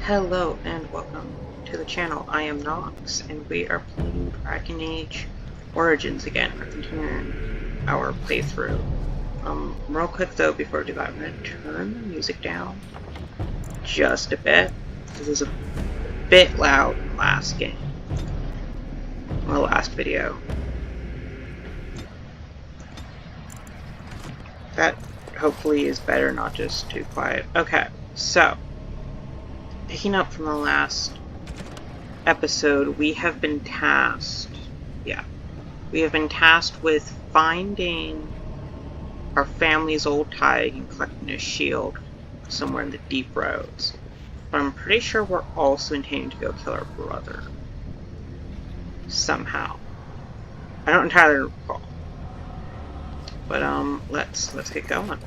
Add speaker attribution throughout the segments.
Speaker 1: Hello and welcome to the channel. I am Nox and we are playing DragonAge Origins again. We're continuing our playthrough. Real quick though, before I do that, I'm going to turn the music down just a bit. This is a bit loud in the last game, or last video. That hopefully is better, not just too quiet. Okay, so picking up from the last episode, we have been tasked, with finding our family's old tag and collecting a shield somewhere in the deep roads. But I'm pretty sure we're also intending to go kill our brother. Somehow. I don't entirely recall. But let's get going.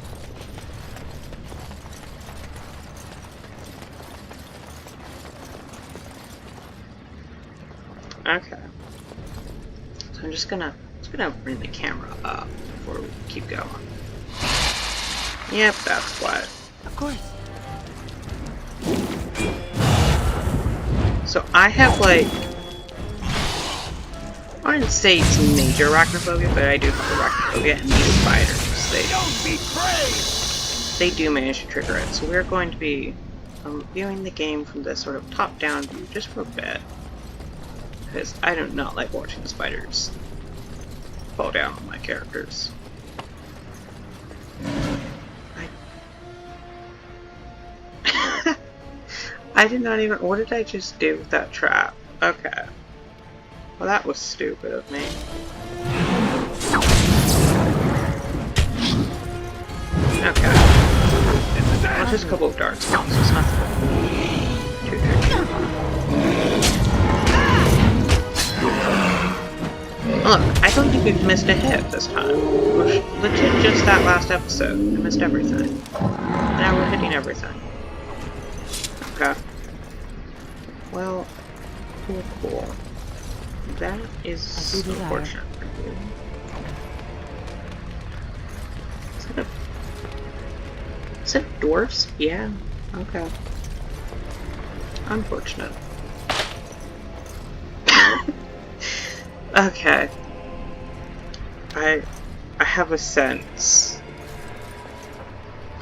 Speaker 1: Okay. So I'm just gonna bring the camera up before we keep going. Yep, that's what.
Speaker 2: Of course.
Speaker 1: So I have like, I wouldn't say it's major arachnophobia, but I do have arachnophobia, and these spiders, they do manage to trigger it. So we're going to be viewing the game from this sort of top-down view just for a bit. Because I do not like watching the spiders fall down on my characters. I did not even... What did I just do with that trap? Okay. Well, that was stupid of me. Okay. Well, just a couple of Darkspawn, so it's nothing too tricky. Look, I don't think we've missed a hit this time. We're legit just that last episode. We missed everything. Now we're hitting everything. Okay. Well, cool. That is unfortunate for you. Is that dwarfs? Yeah. Okay. Unfortunate. Okay. I have a sense.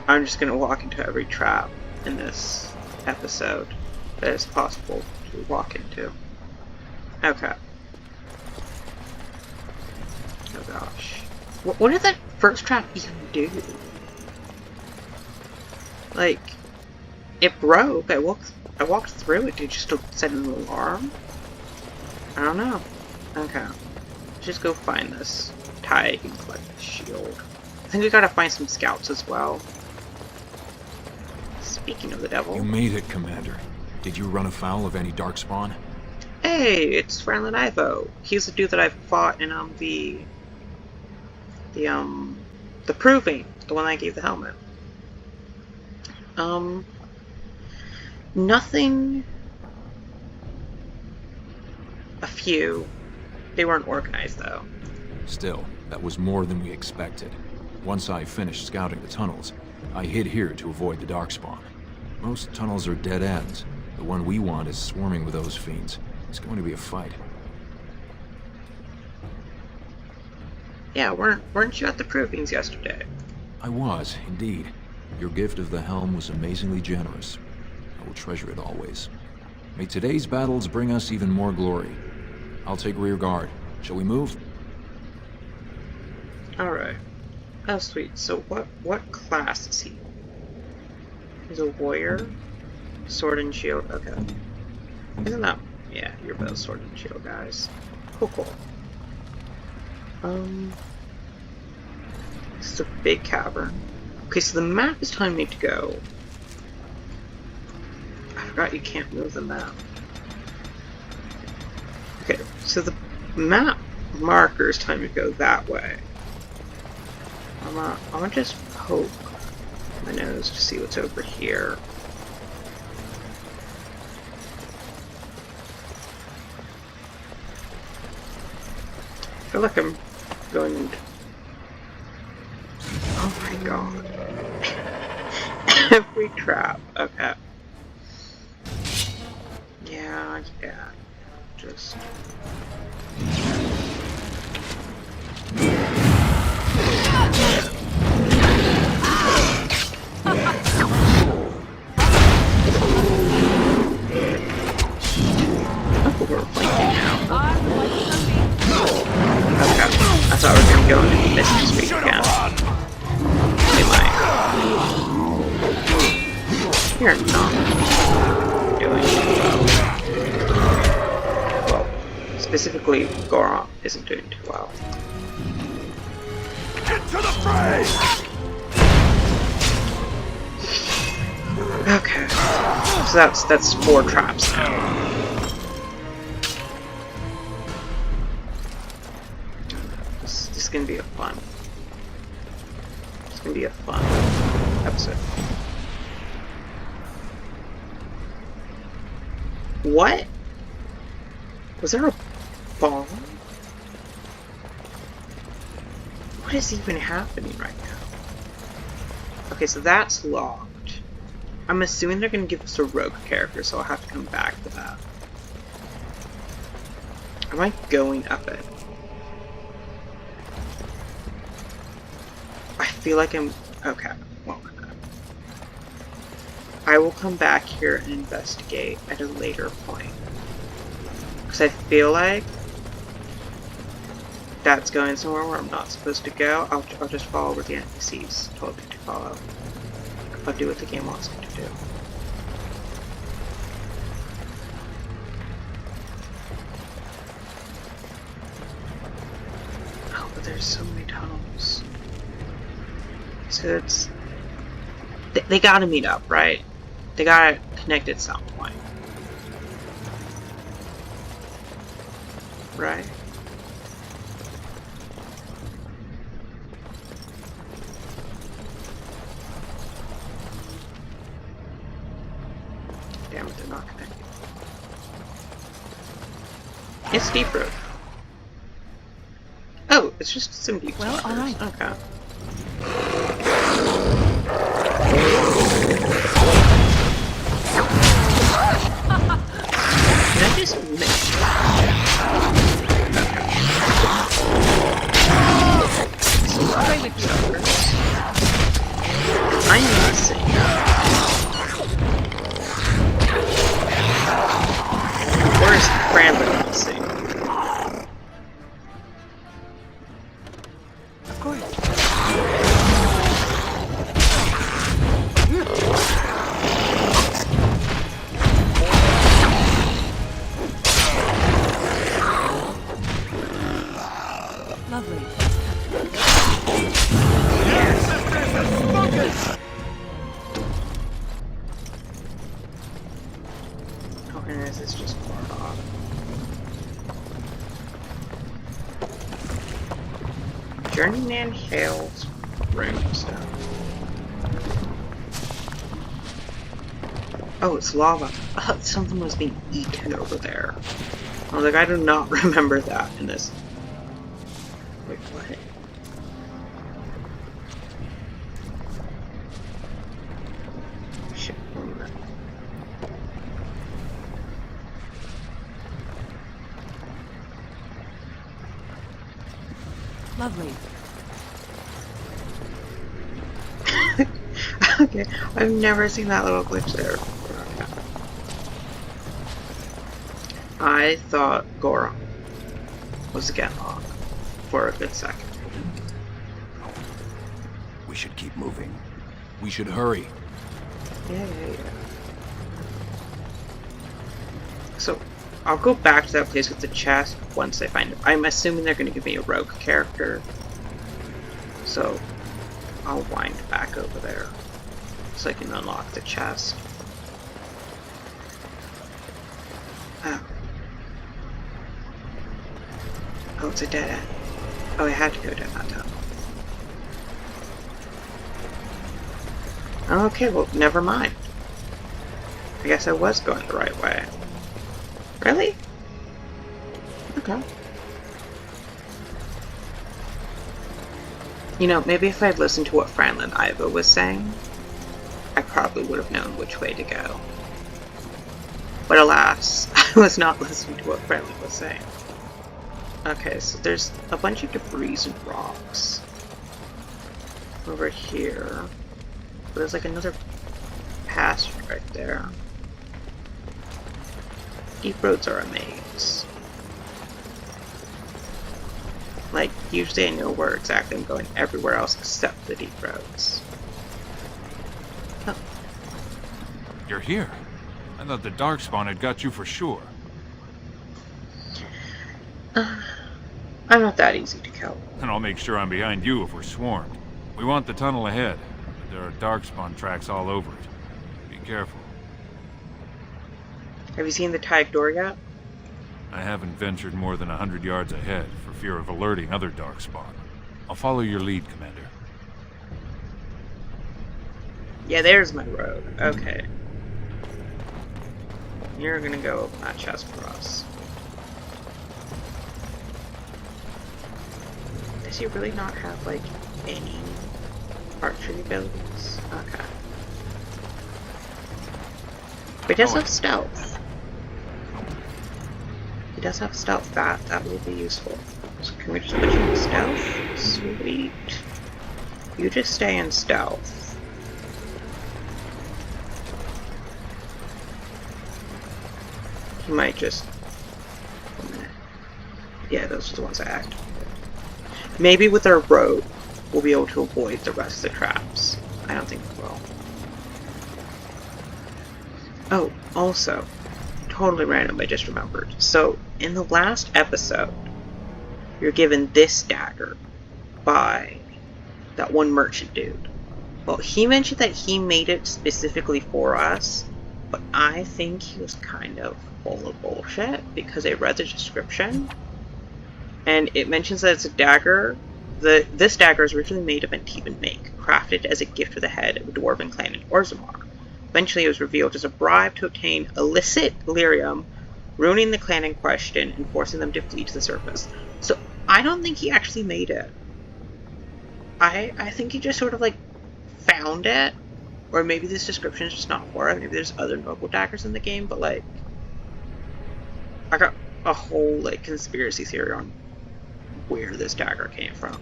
Speaker 1: I'm just gonna walk into every trap in this episode that is possible to walk into. Okay. Oh gosh. What did that first trap even do? Like, it broke. I walked through it. Did it just set an alarm? I don't know. Okay. Let's just go find this tag and collect the shield. I think we gotta find some scouts as well. Speaking of the devil.
Speaker 3: You made it, Commander. Did you run afoul of any Darkspawn?
Speaker 1: Hey, it's Franklin Ivo. He's the dude that I fought in the Proving, the one I gave the helmet. Nothing. A few. They weren't organized though.
Speaker 3: Still, that was more than we expected. Once I finished scouting the tunnels, I hid here to avoid the Darkspawn. Most tunnels are dead ends. The one we want is swarming with those fiends. It's going to be a fight.
Speaker 1: Yeah, weren't you at the Provings yesterday?
Speaker 3: I was, indeed. Your gift of the helm was amazingly generous. I will treasure it always. May today's battles bring us even more glory. I'll take rear guard. Shall we move?
Speaker 1: Alright. Oh sweet. So what class is he? He's a warrior? Sword and shield? Okay. Isn't that... Yeah, you're both sword and shield guys. Cool. This is a big cavern. Okay, so the map is telling me to go. I forgot you can't move the map. Okay, so the map marker is telling me to go that way. I'm gonna just poke my nose to see what's over here. I feel like I'm going... Oh my god. Every trap. Okay. yeah. Just... Oh, we're flanking now. Okay, I thought we were gonna go into Mystic Speak again. We might. You're not doing too well. Well, specifically, Goron isn't doing too well.
Speaker 2: Get to the fray!
Speaker 1: Okay, so that's 4 traps now. This is gonna be a fun. It's gonna be a fun episode. What? Was there a bomb? What is even happening right now? Okay, so that's locked. I'm assuming they're gonna give us a rogue character, so I'll have to come back to that. Am I going up it? I feel like I'm... Okay, well, I will come back here and investigate at a later point. Because I feel like that's going somewhere where I'm not supposed to go. I'll just follow where the NPCs told me to follow. I'll do what the game wants me to do. Oh, but there's so many tunnels. So it's... They gotta meet up, right? They gotta connect at some point. Right? Damn it, they're not connected. It's deep road. Oh, it's just some deep
Speaker 4: Well,
Speaker 1: stalkers.
Speaker 4: alright.
Speaker 1: Okay. Did I just miss?
Speaker 4: Stay with you.
Speaker 1: I'm missing. Where's Brandon missing?
Speaker 4: Of course. Lovely.
Speaker 1: Oh, and is this just far off? Journeyman hails room stuff. Oh, it's lava. Oh, something was being eaten over there. I was like, I do not remember that in this. Wait, what? Shit, one minute.
Speaker 4: Lovely.
Speaker 1: Okay, I've never seen that little glitch there. Okay. I thought Goron was a Genlock for a good second.
Speaker 2: We should keep moving.
Speaker 3: We should hurry.
Speaker 1: Yeah. So, I'll go back to that place with the chest once I find it. I'm assuming they're going to give me a rogue character. So, I'll wind back over there so I can unlock the chest. Oh, it's a dead end. Oh, I had to go down that tunnel. Okay, well, never mind. I guess I was going the right way. Really? Okay. You know, maybe if I'd listened to what Franlin Iva was saying, I probably would have known which way to go. But alas, was not listening to what Friendly was saying. Okay, so there's a bunch of debris and rocks over here. But there's like another passage right there. Deep roads are a maze. Like, usually I know where exactly I'm going everywhere else except the deep roads. Oh.
Speaker 5: You're here. I thought the Darkspawn had got you for sure.
Speaker 1: I'm not that easy to kill.
Speaker 5: And I'll make sure I'm behind you if we're swarmed. We want the tunnel ahead, but there are Darkspawn tracks all over it. Be careful.
Speaker 1: Have you seen the tag door yet?
Speaker 5: I haven't ventured more than 100 yards ahead for fear of alerting other Darkspawn. I'll follow your lead, Commander.
Speaker 1: Yeah, there's my road. Okay. You're gonna go open that chest for us. Does he really not have, like, any archery abilities? Okay. But he does have stealth. He does have stealth. That will be useful. So can we just put you in stealth? Sweet. You just stay in stealth. He might just... Yeah, those are the ones I activated. Maybe with our road, we'll be able to avoid the rest of the traps. I don't think we will. Oh, also, totally random, I just remembered. So, in the last episode, you're given this dagger by that one merchant dude. Well, he mentioned that he made it specifically for us, but I think he was kind of full of bullshit because I read the description, and it mentions that it's a dagger. This dagger is originally made of Antiban make, crafted as a gift for the head of a dwarven clan in Orzammar. Eventually it was revealed as a bribe to obtain illicit lyrium, ruining the clan in question and forcing them to flee to the surface. So I don't think he actually made it. I think he just sort of like found it, or maybe this description is just not for it. Maybe there's other noble daggers in the game, but like I got a whole like conspiracy theory on where this dagger came from.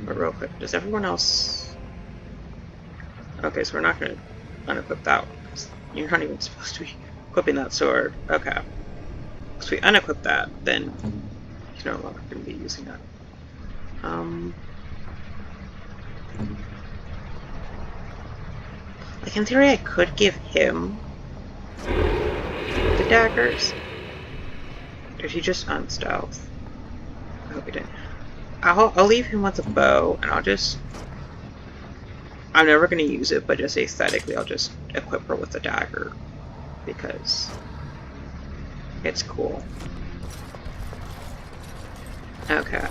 Speaker 1: But real quick, does everyone else... Okay, so we're not going to unequip that one, because you're not even supposed to be equipping that sword. Okay. If we unequip that, then you're no longer going to be using it. Like, in theory, I could give him the daggers. Did he just unstealth? I hope he didn't. I'll leave him with a bow, and I'm never going to use it, but just aesthetically, I'll just equip her with a dagger, because it's cool. Okay.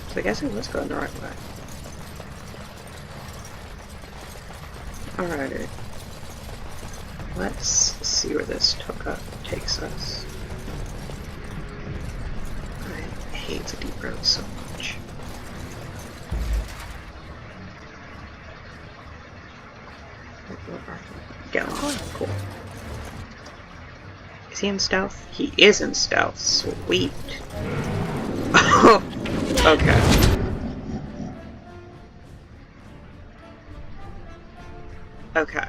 Speaker 1: So I guess it was going the right way. Alrighty. Let's see where this takes us. I hate the deep road so much. Genlock, cool. Is he in stealth? He is in stealth. Sweet. Okay. Okay.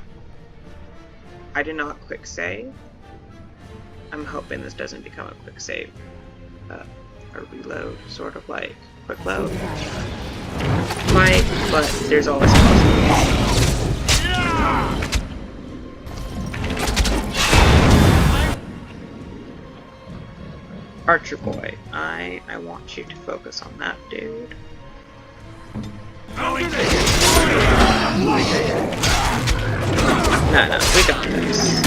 Speaker 1: I did not quick save. I'm hoping this doesn't become a quick save. A reload, sort of like quick load. Might, but there's always a possibility. Archer boy, I want you to focus on that dude. No, we got this.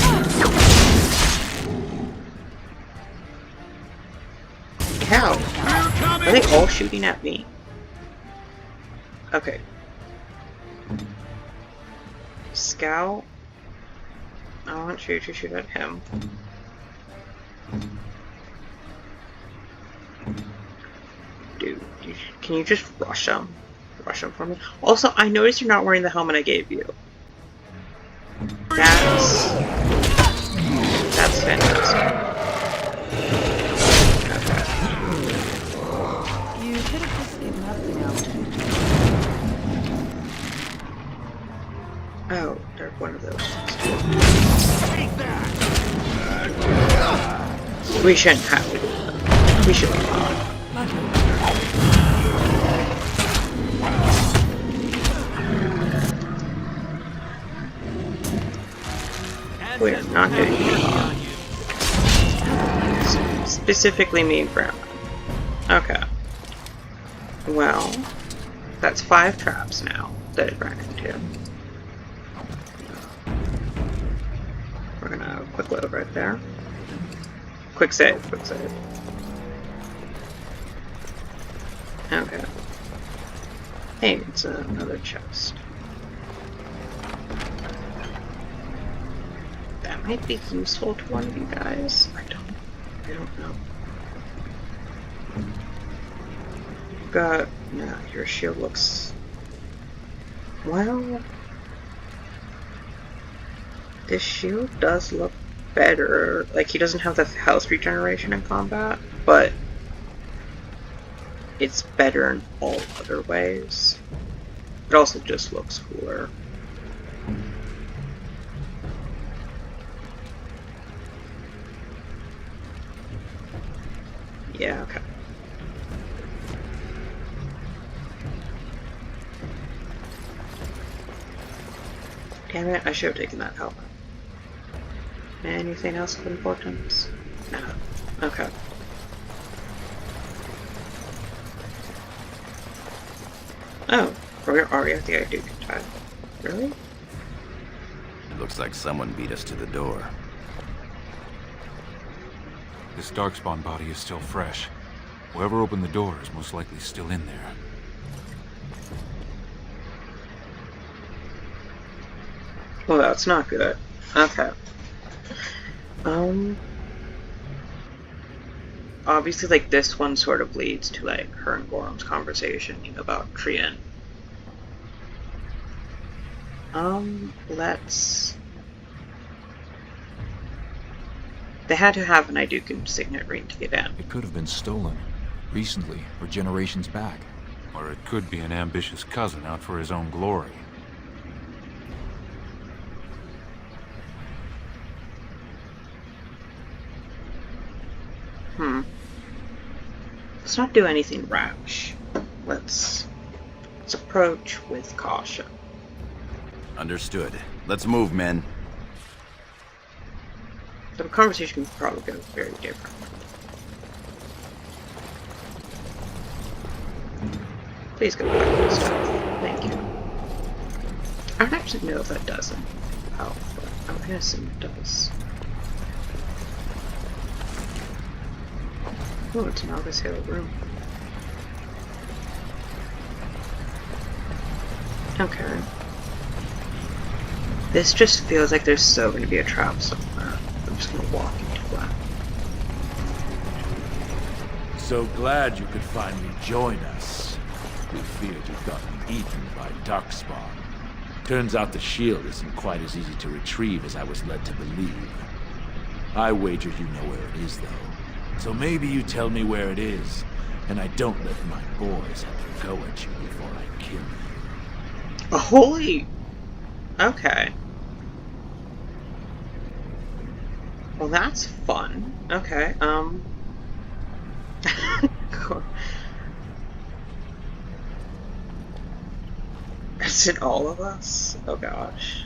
Speaker 1: How? Are they all shooting at me? Okay. Scout. I want you to shoot at him. Dude, can you just rush him? rush them for me. Also, I noticed you're not wearing the helmet I gave you. That's fantastic.
Speaker 4: You could have just given up now.
Speaker 1: Oh, they're one of those. We shouldn't have to do that. We should be fine. We are not doing it. Specifically me and Grandma. Okay. Well, that's 5 traps now that it ran into. We're gonna quick load right there. Quick save, quick save. Okay. Hey, it's another chest. That might be useful to one of you guys. I don't know. Got, yeah, your shield looks, well, this shield does look better. Like, he doesn't have the health regeneration in combat, but it's better in all other ways. It also just looks cooler. Yeah, okay. Damn it, I should have taken that helmet. Anything else of importance? No. Okay. Oh, we're already at the Idukan time. Really?
Speaker 2: Looks like someone beat us to the door.
Speaker 5: This Darkspawn body is still fresh. Whoever opened the door is most likely still in there.
Speaker 1: Well, that's not good. Okay. Obviously, like, this one sort of leads to, like, her and Gorham's conversation about Trian. Let's... They had to have an Idukan signet ring to get in.
Speaker 3: It could have been stolen. Recently, or generations back.
Speaker 5: Or it could be an ambitious cousin out for his own glory.
Speaker 1: Let's not do anything rash. Let's approach with caution.
Speaker 2: Understood. Let's move, men.
Speaker 1: The conversation could probably go very different. Please go back to the stuff. Thank you. I don't actually know if that doesn't help, but I'm gonna assume it does. Oh, it's an August Hill room. Okay. This just feels like there's so going to be a trap somewhere. I'm just going to walk into that.
Speaker 6: So glad you could finally join us. We feared you'd gotten eaten by Darkspawn. Turns out the shield isn't quite as easy to retrieve as I was led to believe. I wager you know where it is, though. So maybe you tell me where it is, and I don't let my boys have to go at you before I kill you.
Speaker 1: Holy... Okay. Well, that's fun. Okay, cool. Is it all of us? Oh gosh.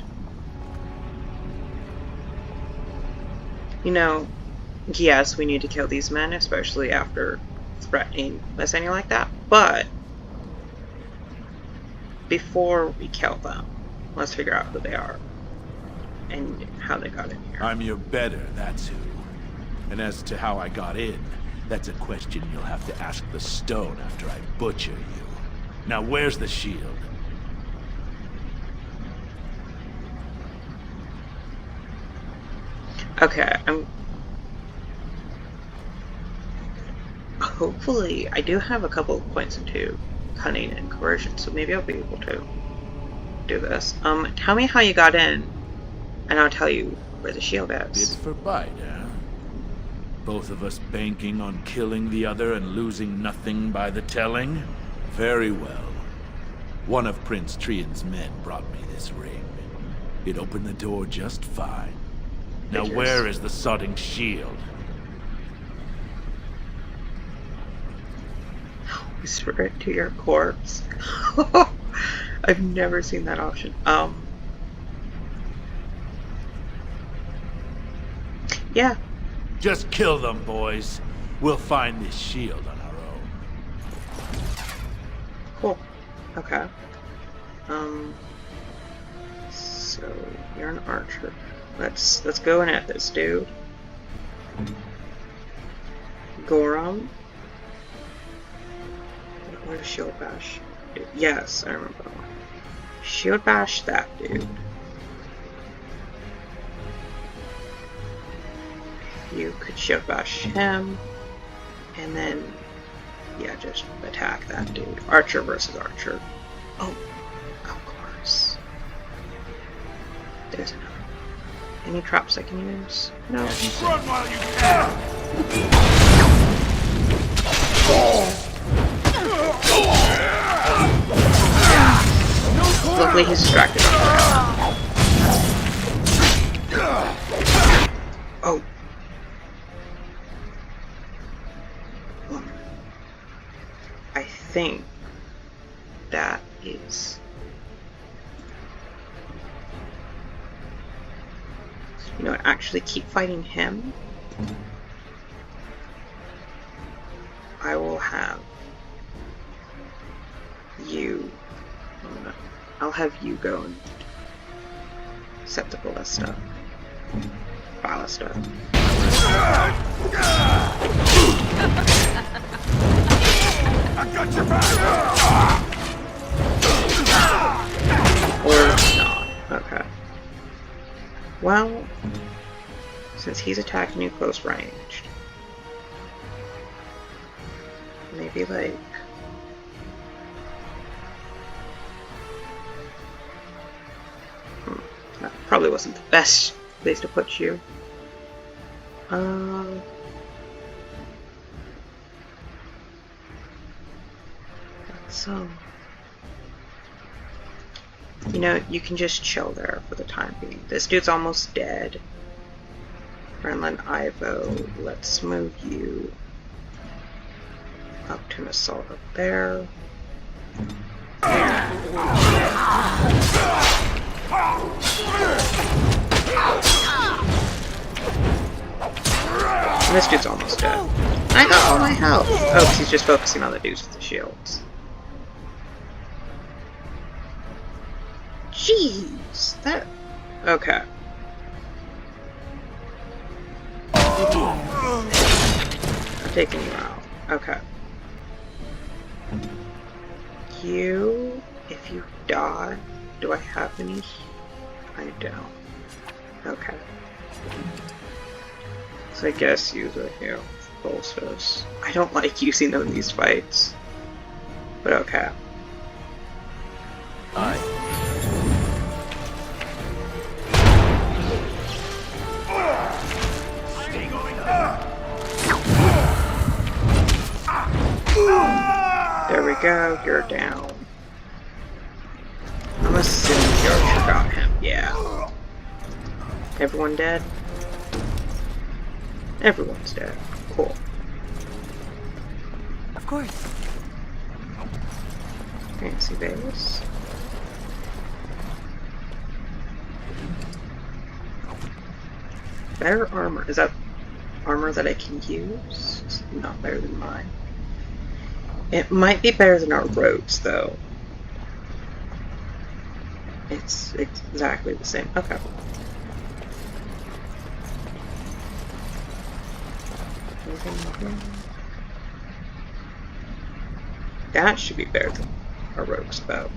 Speaker 1: You know, yes, we need to kill these men, especially after threatening Masinya like that, but before we kill them, let's figure out who they are and how they got in here.
Speaker 6: I'm your better, that's who. And as to how I got in, that's a question you'll have to ask the stone after I butcher you. Now where's the shield?
Speaker 1: Okay, hopefully, I do have a couple of points into cunning and coercion, so maybe I'll be able to do this. Tell me how you got in, and I'll tell you where the shield
Speaker 6: Bit
Speaker 1: is.
Speaker 6: for bite, huh? Both of us banking on killing the other and losing nothing by the telling? Very well. One of Prince Trian's men brought me this ring. It opened the door just fine. Now
Speaker 1: Figures.
Speaker 6: where is the sodding shield?
Speaker 1: Whisper it to your corpse. I've never seen that option. Yeah.
Speaker 6: Just kill them, boys. We'll find this shield on our own.
Speaker 1: Cool. Okay. So you're an archer. Let's go in at this, dude. Gorum. What is shield bash? Yes, I remember that one. Shield bash that dude. You could shield bash him, and then, yeah, just attack that dude. Archer versus archer. Oh, of course. There's another. Any traps I can use? No.
Speaker 6: Run while you can!
Speaker 1: Luckily he's distracted. Oh. I think that is... You know what, actually keep fighting him. I will have you... I'll have you go and set the ballista. Ballista.
Speaker 6: I got your back!
Speaker 1: Or not. Okay. Well, since he's attacking you close ranged, maybe like... That probably wasn't the best place to put you. So, you know, you can just chill there for the time being. This dude's almost dead. Renlin Ivo, let's move you up to an assault up there. And this dude's almost dead. I got all my health! Oh, 'cause he's just focusing on the dudes with the shields. Jeez, that... Okay. I'm taking you out. Okay. You, if you die, do I have any? I don't. Okay. So I guess use a heal bolsters. I don't like using them in these fights. But okay. There we go, you're down. I'm assuming the archer got him. Yeah. Everyone dead? Everyone's dead. Cool.
Speaker 4: Of course.
Speaker 1: Fancy base. Better armor. Is that armor that I can use? It's not better than mine. It might be better than our rogues, though. It's exactly the same. Okay. That should be better than our rogue's bow.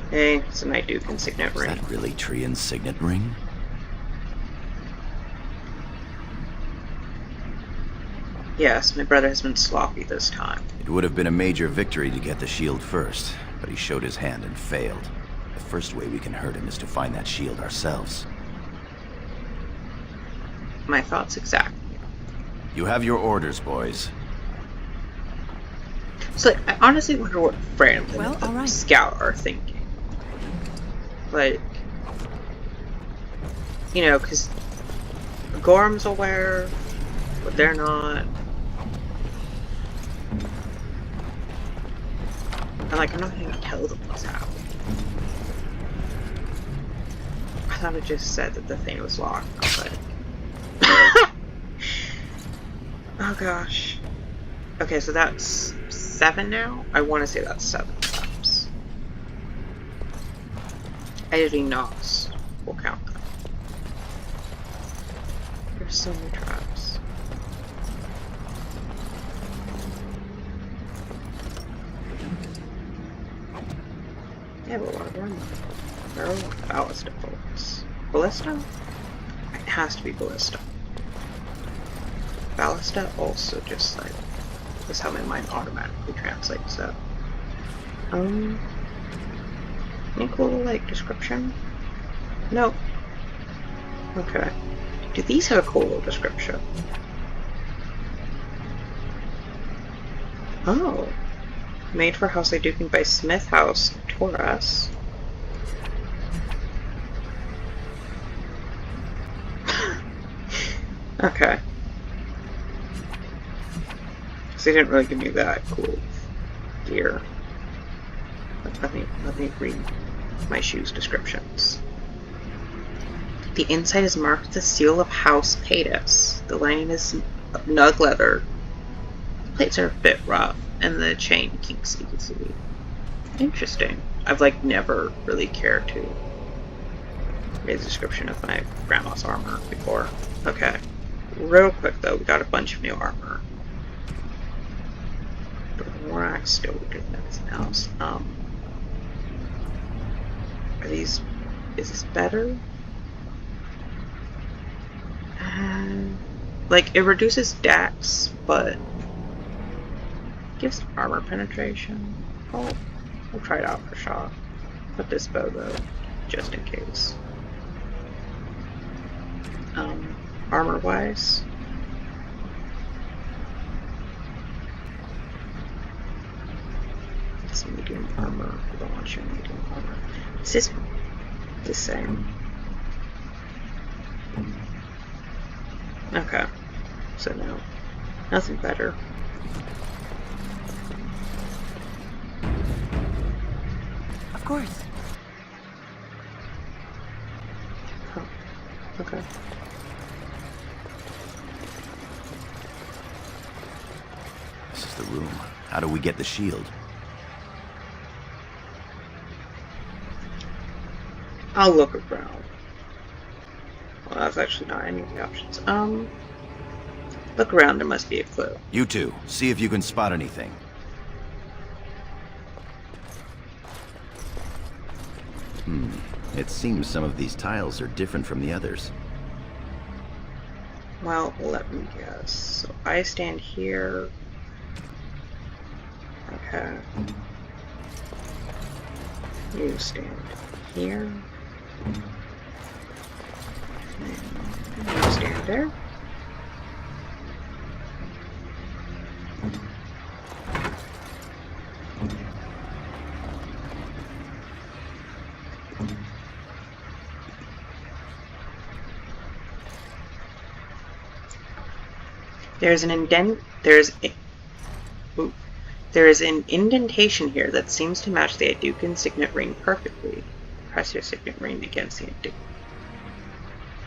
Speaker 1: Hey, it's a Night Duke and Signet
Speaker 2: Is
Speaker 1: ring.
Speaker 2: that really Trian's signet ring?
Speaker 1: Yes, my brother has been sloppy this time.
Speaker 2: It would have been a major victory to get the shield first, but he showed his hand and failed. The first way we can hurt him is to find that shield ourselves.
Speaker 1: My thoughts exactly.
Speaker 2: You have your orders, boys.
Speaker 1: So, I honestly wonder what Franklin
Speaker 4: Well,
Speaker 1: and the
Speaker 4: all right.
Speaker 1: Scout are thinking. Like, you know, because Gorm's aware, but they're not. And, like, I'm not going to tell them what's happening. I thought it just said that the thing was locked. I was like, oh gosh. Okay, so that's 7 now? I want to say that's 7 traps. Editing Nox will count that. There's so many traps. Yeah, but what are barrel ballista bullets? Ballista? It has to be ballista. Ballista also just like is how my mind automatically translates that. Any cool like description? Nope. Okay. Do these have a cool little description? Oh. Made for House Duking by Smith House Taurus. Okay. So they didn't really give me that cool gear. But let me read my shoes descriptions. The inside is marked with the seal of House Paytas. The lining is nug leather. The plates are a bit rough, and the chain kinks easily. Interesting. I've like never really cared to read the description of my grandma's armor before. Okay. Real quick though, we got a bunch of new armor. Thorax still weaker than everything else. Are these... is this better? Like, it reduces dex, but gives armor penetration. I'll try it out for shot. Put this bow though, just in case. Armor wise. It's medium armor. I don't want your medium armor. Is this the same? Okay. So no. Nothing better.
Speaker 4: Of course.
Speaker 1: Oh. Okay.
Speaker 2: This is the room. How do we get the shield?
Speaker 1: I'll look around. Well, that's actually not any of the options. Look around, there must be a clue.
Speaker 2: You two, see if you can spot anything. It seems some of these tiles are different from the others.
Speaker 1: Well, let me guess. So I stand here. Okay. You stand here. And you stand there. There is an indentation here that seems to match the Aducan signet ring perfectly. Press your signet ring against the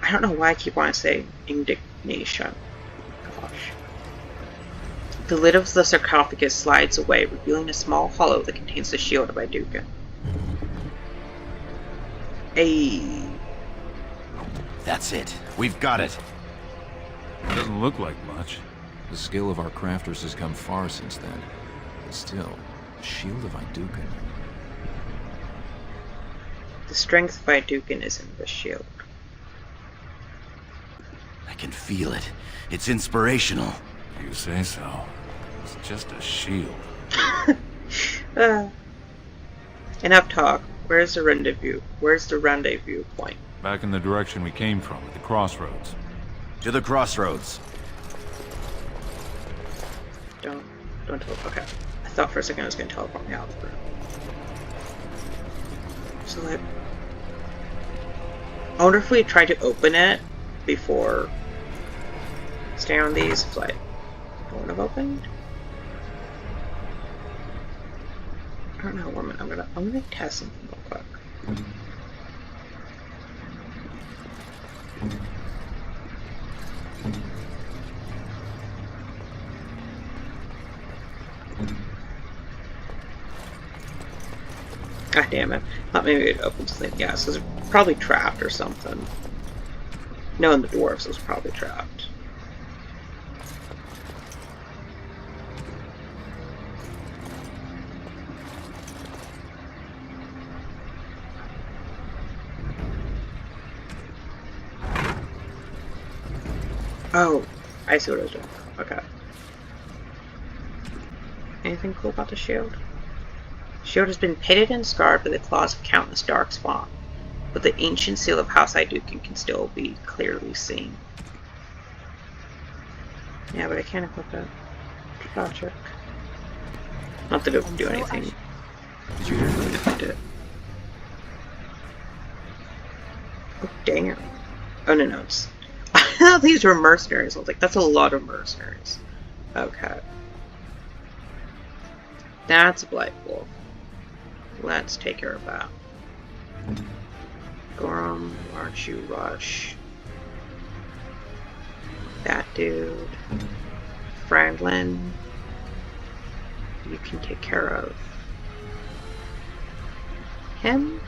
Speaker 1: I don't know why I keep wanting to say indignation. Gosh. The lid of the sarcophagus slides away, revealing a small hollow that contains the shield of Aducan. Ayy.
Speaker 2: That's it. We've got it.
Speaker 5: Doesn't look like much.
Speaker 3: The skill of our crafters has come far since then. But still, the shield of Aducan.
Speaker 1: The strength of Aducan is in the shield.
Speaker 2: I can feel it. It's inspirational.
Speaker 5: If you say so. It's just a shield.
Speaker 1: Enough talk. Where's the rendezvous? Where's the rendezvous point?
Speaker 5: Back in the direction we came from, at the crossroads.
Speaker 2: To the crossroads.
Speaker 1: Don't teleport. Okay. I thought for a second I was going to teleport me out of the room. So like, I wonder if we tried to open it before staying on these. It's like, it wouldn't have opened. I don't know. I'm gonna test something real quick. God damn it. Thought maybe it opened something. Yeah, so it's probably trapped or something. Knowing the dwarves, it was probably trapped. Oh, I see what I was doing. Okay. Anything cool about the shield? The shield has been pitted and scarred by the claws of countless Darkspawn, but the ancient seal of House Idukan can still be clearly seen. Yeah, but I can't equip it. Logic. Not that it would do anything. Did you really equip it? Oh, damn. Oh, no, it's... I thought these were mercenaries. I was like, that's a lot of mercenaries. Okay. That's a Blight Wolf. Let's take care of that. Gorham, Archu, Rush. That dude. Franklin. You can take care of him.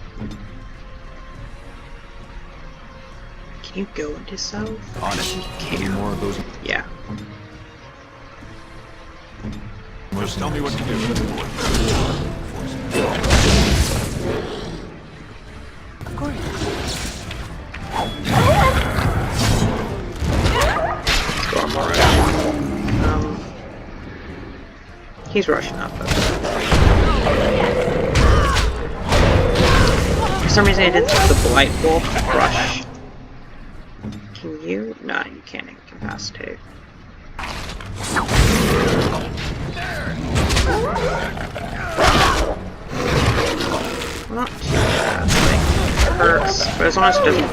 Speaker 1: Can you go into south?
Speaker 2: On it.
Speaker 3: Any more of those?
Speaker 1: Yeah.
Speaker 3: Just tell me what to do.
Speaker 4: Of course.
Speaker 1: Storm already. He's rushing up. For some reason I did the Blight Wolf rush. Can you? No, you can't incapacitate. Not too bad. Like, it hurts, but as long as it doesn't.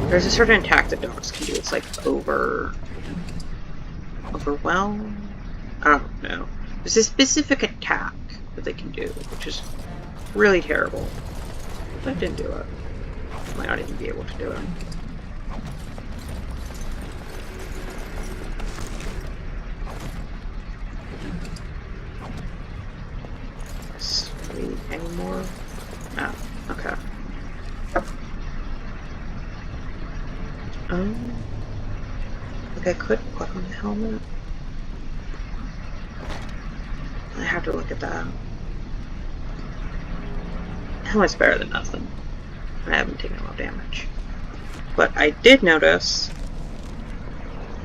Speaker 1: There's a certain attack that dogs can do. It's like overwhelm. I don't know. There's a specific attack that they can do, which is really terrible. But I didn't do it. I might not even be able to do it. Sweet. Any more? Oh, okay. Like I could put on the helmet. I have to look at that. Helmet's better than nothing. I haven't taken a lot of damage. But I did notice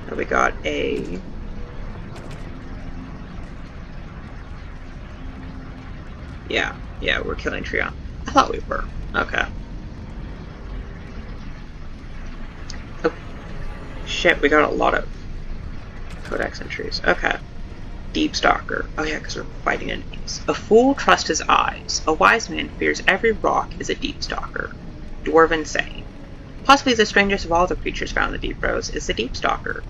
Speaker 1: that we got a... Yeah, we're killing Trion. I thought we were. Okay. Oh. Shit, we got a lot of Codex entries. Okay. Deepstalker. Oh yeah, because we're fighting enemies. A fool trusts his eyes. A wise man fears every rock is a Deepstalker. Dwarven saying. Possibly the strangest of all the creatures found in the Deep Roads is the Deepstalker.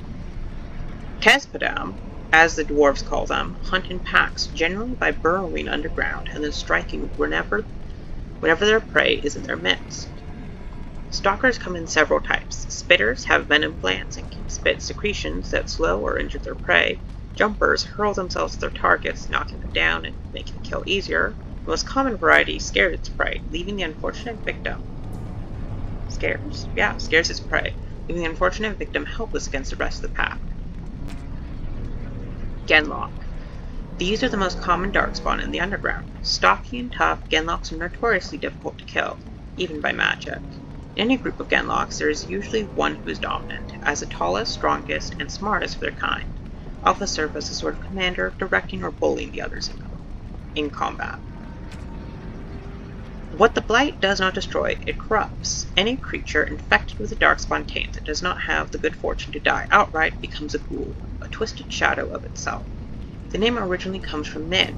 Speaker 1: Tezpadam, as the dwarves call them, hunt in packs, generally by burrowing underground and then striking whenever their prey is in their midst. Stalkers come in several types. Spitters have venom glands and can spit secretions that slow or injure their prey. Jumpers hurl themselves at their targets, knocking them down and making the kill easier. The most common variety scares its prey, leaving the unfortunate victim. Scares? Yeah, scares its prey, leaving the unfortunate victim helpless against the rest of the pack. Genlock. These are the most common Darkspawn in the underground. Stocky and tough, Genlocks are notoriously difficult to kill, even by magic. In any group of Genlocks, there is usually one who is dominant, as the tallest, strongest, and smartest of their kind, often serve as a sort of commander, directing or bullying the others in combat. What the Blight does not destroy, it corrupts. Any creature infected with a Darkspawn taint that does not have the good fortune to die outright becomes a Ghoul, a twisted shadow of itself. The name originally comes from men,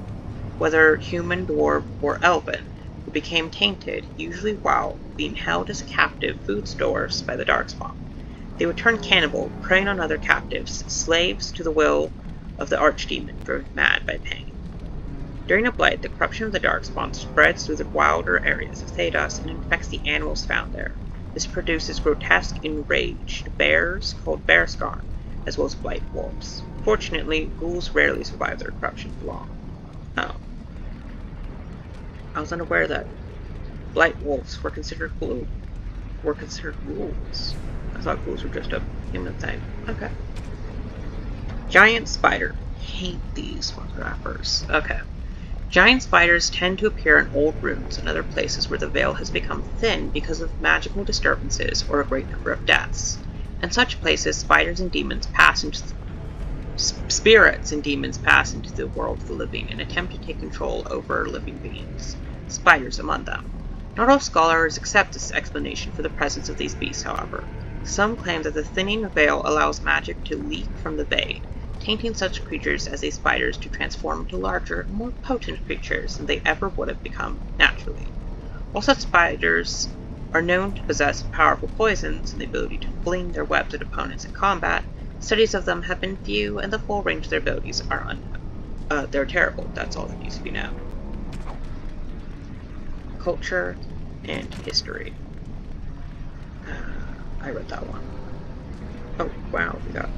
Speaker 1: whether human, dwarf, or elven, who became tainted, usually while being held as captive food stores by the Darkspawn. They would turn cannibal, preying on other captives, slaves to the will of the archdemon, driven mad by pain. During a blight, the corruption of the Darkspawn spreads through the wilder areas of Thedas and infects the animals found there. This produces grotesque, enraged bears called bearscarn, as well as blight wolves. Fortunately, ghouls rarely survive their corruption for long. Oh. I was unaware that blight wolves were considered ghouls. I thought ghouls were just a human thing. Okay. Giant spider. Hate these photographers. Okay. Giant spiders tend to appear in old ruins and other places where the veil has become thin because of magical disturbances or a great number of deaths. In such places, spirits and demons pass into the world of the living and attempt to take control over living beings, spiders among them. Not all scholars accept this explanation for the presence of these beasts, however. Some claim that the thinning veil allows magic to leak from the Vade, tainting such creatures as these spiders to transform into larger, more potent creatures than they ever would have become naturally. While such spiders are known to possess powerful poisons and the ability to fling their webs at opponents in combat, studies of them have been few and the full range of their abilities are unknown. They're terrible, that's all that needs to be known. Culture and history. I read that one. Oh, wow, we got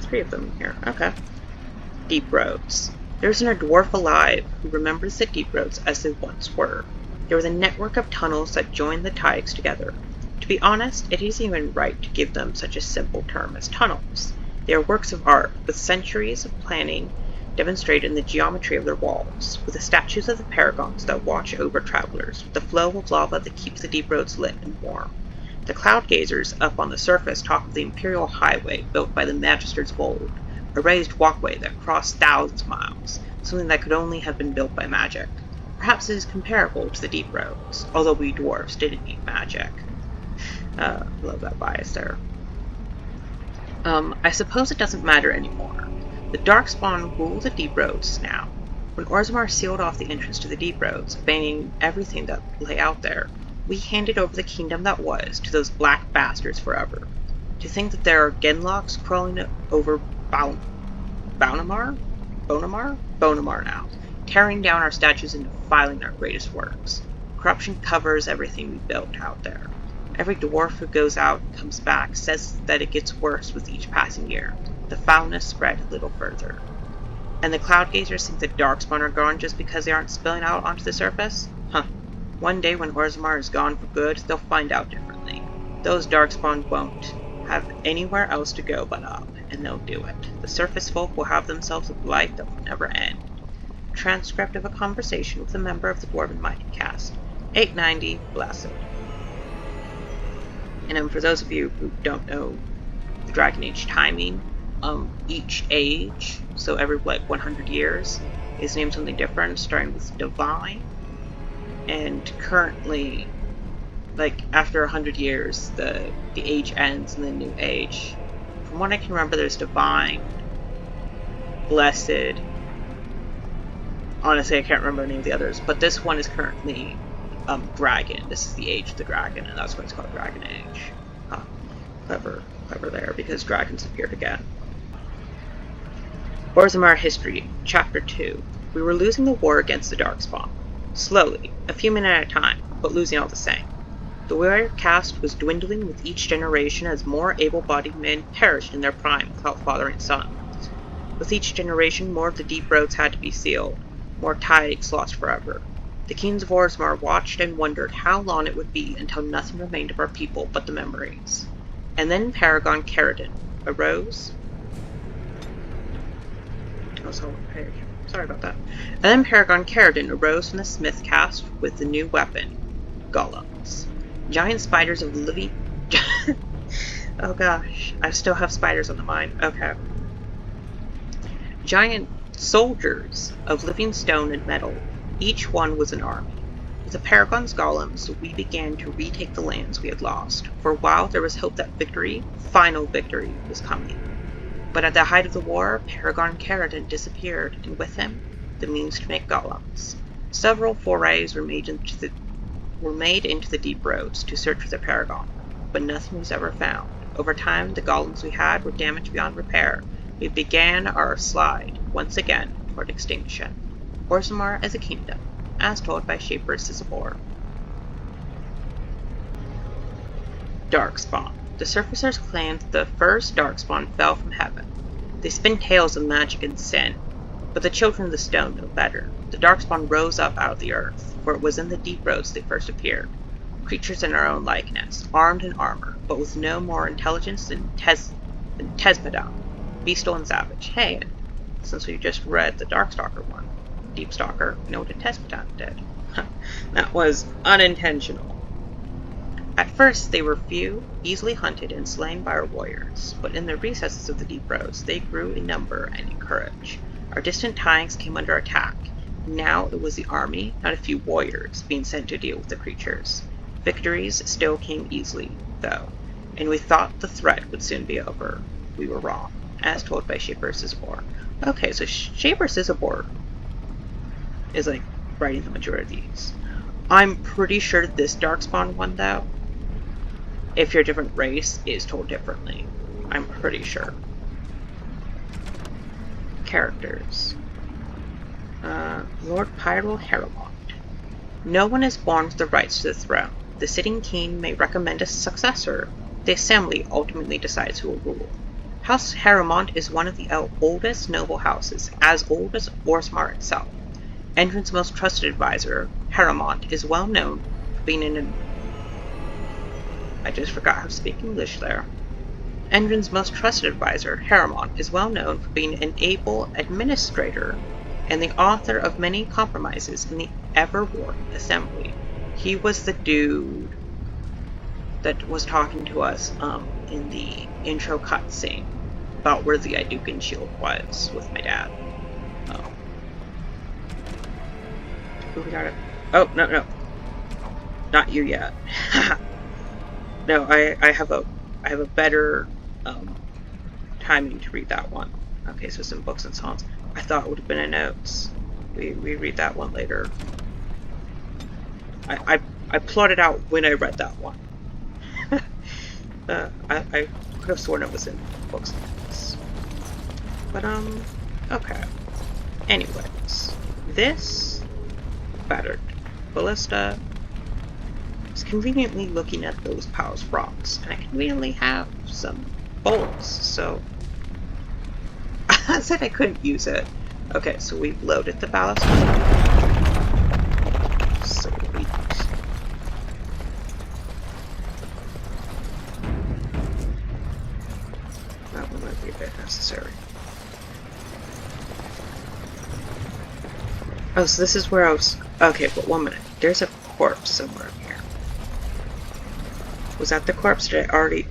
Speaker 1: 3 of them here. Okay. Deep roads. There isn't a dwarf alive who remembers the deep roads as they once were. There was a network of tunnels that joined the Tyx together. To be honest, it isn't even right to give them such a simple term as tunnels. They are works of art, with centuries of planning demonstrated in the geometry of their walls, with the statues of the paragons that watch over travelers, with the flow of lava that keeps the deep roads lit and warm. The cloud gazers up on the surface talk of the Imperial Highway built by the Magisters of old, a raised walkway that crossed thousands of miles, something that could only have been built by magic. Perhaps it is comparable to the deep roads, although we dwarves didn't need magic. Love that bias there. I suppose it doesn't matter anymore. The Darkspawn rule the deep roads now. When Orzammar sealed off the entrance to the deep roads, abandoning everything that lay out there, we handed over the kingdom that was to those black bastards forever. To think that there are Genlocks crawling over Bonamar now, tearing down our statues and defiling our greatest works. Corruption covers everything we built out there. Every dwarf who goes out and comes back says that it gets worse with each passing year. The foulness spread a little further. And the cloud gazers think the Darkspawn are gone just because they aren't spilling out onto the surface? Huh. One day when Orzammar is gone for good, they'll find out differently. Those Darkspawn won't have anywhere else to go but up, and they'll do it. The surface folk will have themselves a life that will never end. Transcript of a conversation with a member of the Dwarven Mighty Cast. 890, Blessed. And for those of you who don't know the Dragon Age timing, each age, so every 100 years, is named something different, starting with Divine. And currently, after 100 years, the age ends in the new age. From what I can remember, there's Divine, Blessed. Honestly, I can't remember the name of the others, but this one is currently Dragon. This is the age of the dragon, and that's why it's called DragonAge. Clever there, because dragons appeared again. Orzammar History, Chapter 2. We were losing the war against the Darkspawn. Slowly, a few men at a time, but losing all the same. The warrior caste was dwindling with each generation as more able-bodied men perished in their prime without fathering sons. With each generation, more of the deep roads had to be sealed, more Tyx lost forever. The kings of Orzammar watched and wondered how long it would be until nothing remained of our people but the memories. And then Paragon Caridin arose. Oh, it's on one page. Sorry about that. And then Paragon Caridin arose from the smith caste with the new weapon, golems. Giant spiders of living... Oh gosh, I still have spiders on the mind. Okay. Giant soldiers of living stone and metal. Each one was an army. With the Paragon's golems, we began to retake the lands we had lost. For a while, there was hope that victory, final victory, was coming. But at the height of the war, Paragon Caradon disappeared, and with him, the means to make golems. Several forays were made into the deep roads to search for the Paragon, but nothing was ever found. Over time, the golems we had were damaged beyond repair. We began our slide, once again, toward extinction. Orzammar as a kingdom, as told by Shaper Sizabor. Darkspawn. The surfacers claimed that the first Darkspawn fell from heaven. They spin tales of magic and sin, but the children of the stone know better. The Darkspawn rose up out of the earth, for it was in the deep roads they first appeared. Creatures in our own likeness, armed in armor, but with no more intelligence than Tesmadon, bestial and savage. Hey, since we just read the Darkstalker one, Deepstalker, you know what a Tesmadon did. That was unintentional. At first, they were few, easily hunted and slain by our warriors, but in the recesses of the deep roads, they grew in number and in courage. Our distant tanks came under attack. Now it was the army, not a few warriors, being sent to deal with the creatures. Victories still came easily, though, and we thought the threat would soon be over. We were wrong, as told by Shaper Sizabor. Okay, so Shaper Sizabor is like writing the majority of these. I'm pretty sure this Darkspawn one, though, if you're a different race, is told differently. I'm pretty sure. Characters. Lord Pyral Harrowmont. No one is born with the rights to the throne. The sitting king may recommend a successor. The assembly ultimately decides who will rule. House Harrowmont is one of the oldest noble houses, as old as Orzammar itself. Endrin's most trusted advisor, Harrowmont, is well known for being I just forgot how to speak English there. Endrin's most trusted advisor, Harrowmont, is well known for being an able administrator and the author of many compromises in the ever-warring assembly. He was the dude that was talking to us in the intro cutscene about where the Idukan shield was with my dad. Oh. Who we gotta... Oh, no. Not you yet. No, I have a better timing to read that one. Okay, so some books and songs. I thought it would have been in notes. We read that one later. I plotted out when I read that one. I could have sworn it was in books and notes. But okay. Anyways, this battered ballista is conveniently looking at those piles of rocks, and I conveniently have some bolts, so I said I couldn't use it. Okay, so we've loaded the ballast. Sweet. That one might be a bit necessary. Oh, so this is where I was... Okay, but 1 minute. There's a corpse somewhere in here. Was that the corpse? Did I already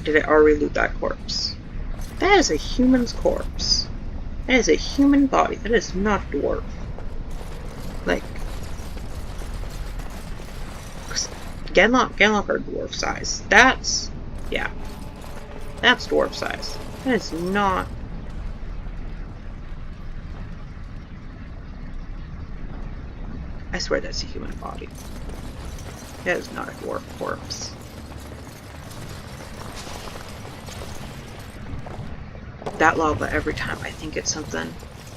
Speaker 1: loot that corpse? That is a human's corpse. That is a human body. That is not a dwarf. Like... Genlock are dwarf size. That's... yeah. That's dwarf size. That is not... I swear that's a human body. That is not a dwarf corpse. That lava every time I think it's something.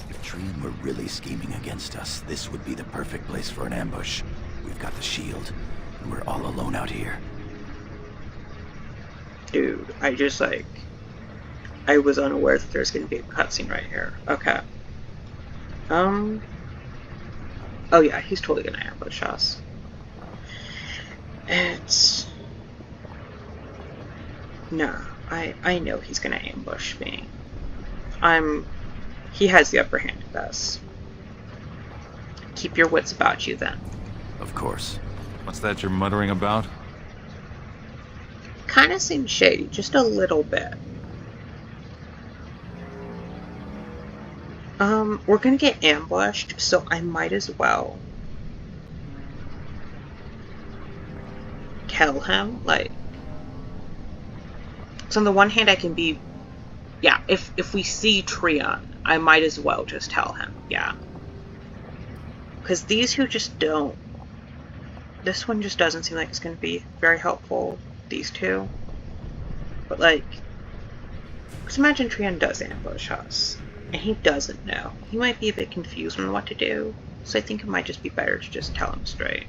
Speaker 2: If Dream were really scheming against us, this would be the perfect place for an ambush. We've got the shield, and we're all alone out here.
Speaker 1: Dude, I just like... I was unaware that there's gonna be a cutscene right here. Okay. Oh yeah, he's totally gonna ambush us. It's... No, I know he's gonna ambush me. He has the upper hand at us. Keep your wits about you then.
Speaker 2: Of course.
Speaker 5: What's that you're muttering about?
Speaker 1: kind of seems shady, just a little bit. We're gonna get ambushed, so I might as well tell him, like, so on the one hand I can be, yeah, if we see Trion, I might as well just tell him, yeah. Because these who just don't, this one just doesn't seem like it's going to be very helpful, these two. But like, because imagine Trion does ambush us, and he doesn't know. He might be a bit confused on what to do, so I think it might just be better to just tell him straight.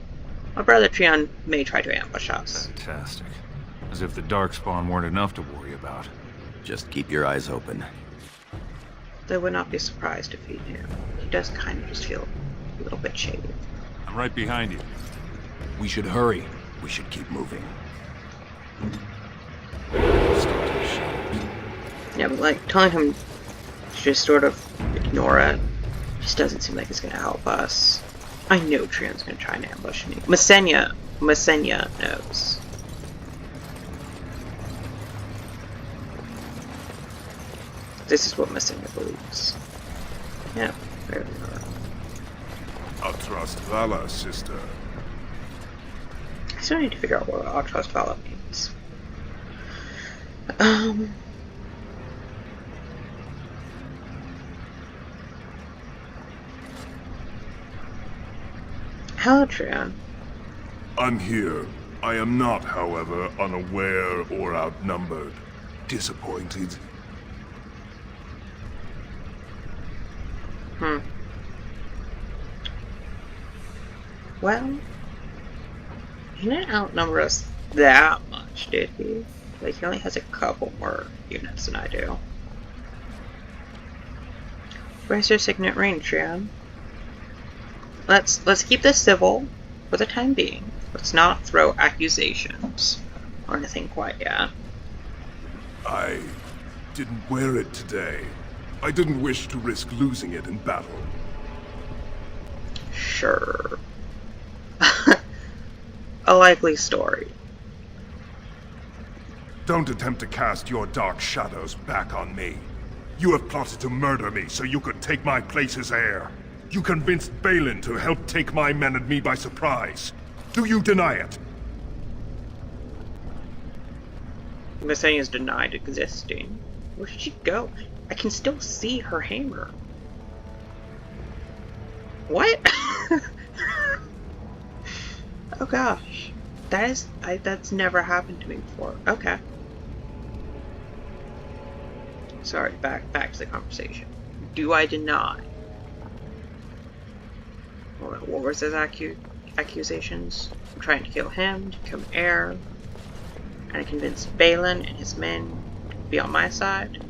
Speaker 1: My brother Trion may try to ambush us.
Speaker 5: Fantastic. As if the Darkspawn weren't enough to worry about.
Speaker 2: Just keep your eyes open.
Speaker 1: They would not be surprised if he knew. He does kind of just feel a little bit shady.
Speaker 5: I'm right behind you.
Speaker 3: We should hurry.
Speaker 2: We should keep moving.
Speaker 1: Yeah, but like, telling him to just sort of ignore it just doesn't seem like it's going to help us. I know Trion's going to try and ambush me. Masinya knows. This is what Masinya believes. Yeah, there we are.
Speaker 7: I'll trust Vala, sister.
Speaker 1: I still need to figure out what I'll trust Vala means. Hello, Trion.
Speaker 7: I'm here. I am not, however, unaware or outnumbered. Disappointed.
Speaker 1: Well, he didn't outnumber us that much, did he? Like, he only has a couple more units than I do. Where's your signet ring, Trion? Let's keep this civil for the time being. Let's not throw accusations or anything quite yet.
Speaker 7: I didn't wear it today. I didn't wish to risk losing it in battle.
Speaker 1: Sure. A likely story.
Speaker 7: Don't attempt to cast your dark shadows back on me. You have plotted to murder me so you could take my place as heir. You convinced Balin to help take my men and me by surprise. Do you deny it?
Speaker 1: Masinya's denied existing. Where did she go? I can still see her hammer. What? Oh gosh. That's never happened to me before. Okay. Sorry, back to the conversation. Do I deny? What was his accusations? I'm trying to kill him, to become heir, and I convinced Balin and his men to be on my side.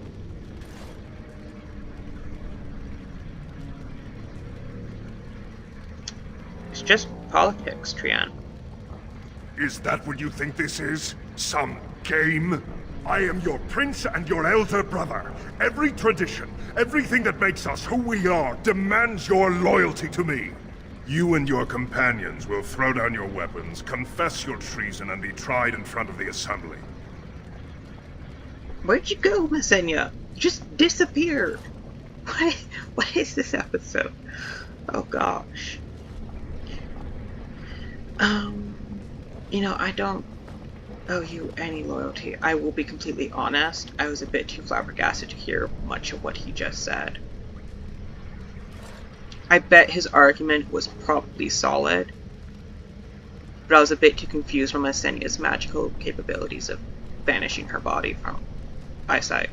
Speaker 1: It's just politics, Trion.
Speaker 7: Is that what you think this is? Some game? I am your prince and your elder brother. Every tradition, everything that makes us who we are, demands your loyalty to me. You and your companions will throw down your weapons, confess your treason, and be tried in front of the assembly.
Speaker 1: Where'd you go, Masinya? You just disappeared. What is this episode? Oh gosh. You know, I don't owe you any loyalty. I will be completely honest. I was a bit too flabbergasted to hear much of what he just said. I bet his argument was probably solid, but I was a bit too confused from Masinya's magical capabilities of banishing her body from eyesight.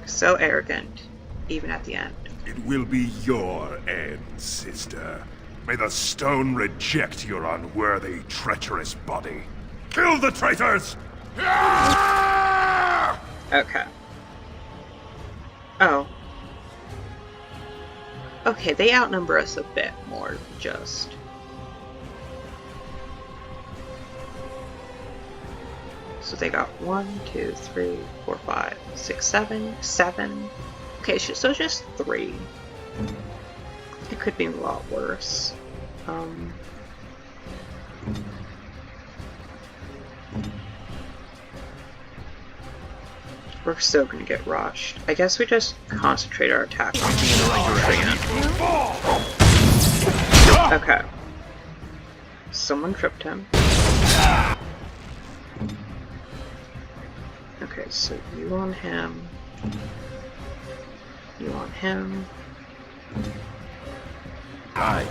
Speaker 1: So arrogant, even at the end.
Speaker 7: It will be your end, sister. May the stone reject your unworthy, treacherous body. Kill the traitors!
Speaker 1: Okay. Oh. Okay, they outnumber us a bit more, just. So they got 1, 2, 3, 4, 5, 6, 7. Okay, so just 3. It could be a lot worse. We're still gonna get rushed. I guess we just concentrate our attack on Treant. Okay. Someone tripped him. Okay, so you on him. You on him.
Speaker 2: Hi.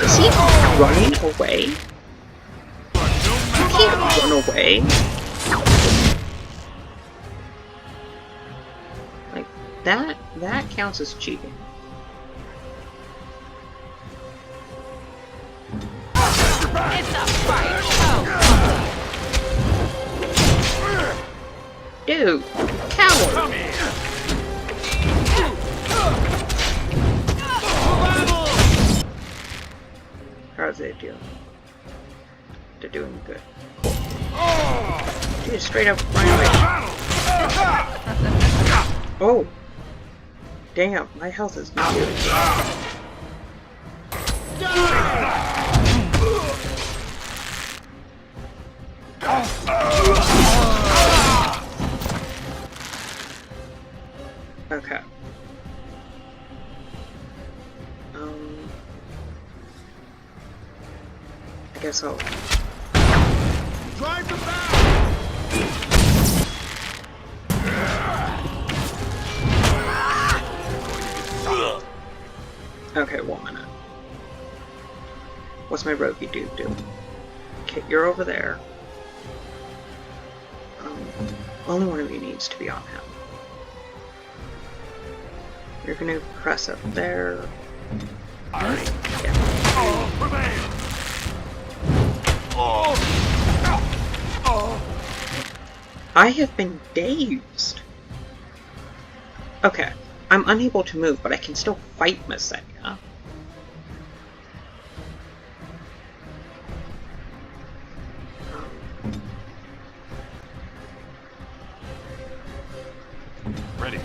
Speaker 1: Is he running away? You can't run away. Like, that counts as cheating.
Speaker 8: It's a fight!
Speaker 1: Dude, coward! How's they doing? They're doing good. Dude, straight up running away. Oh! Damn, my health is not doing good. Okay. I guess I'll drive them back. Okay, 1 minute. What's my roguey dude do? Okay, you're over there. Only one of you needs to be on him. You're gonna press up there. Yeah. I have been dazed. Okay, I'm unable to move, but I can still fight Masinya.
Speaker 5: Ready.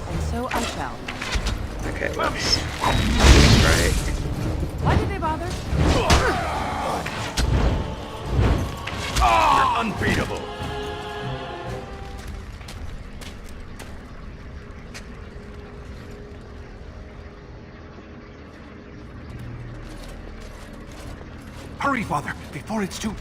Speaker 8: And so I shall.
Speaker 1: Okay, let's strike.
Speaker 8: Why did they bother?
Speaker 2: You're unbeatable.
Speaker 9: Hurry, Father, before it's too...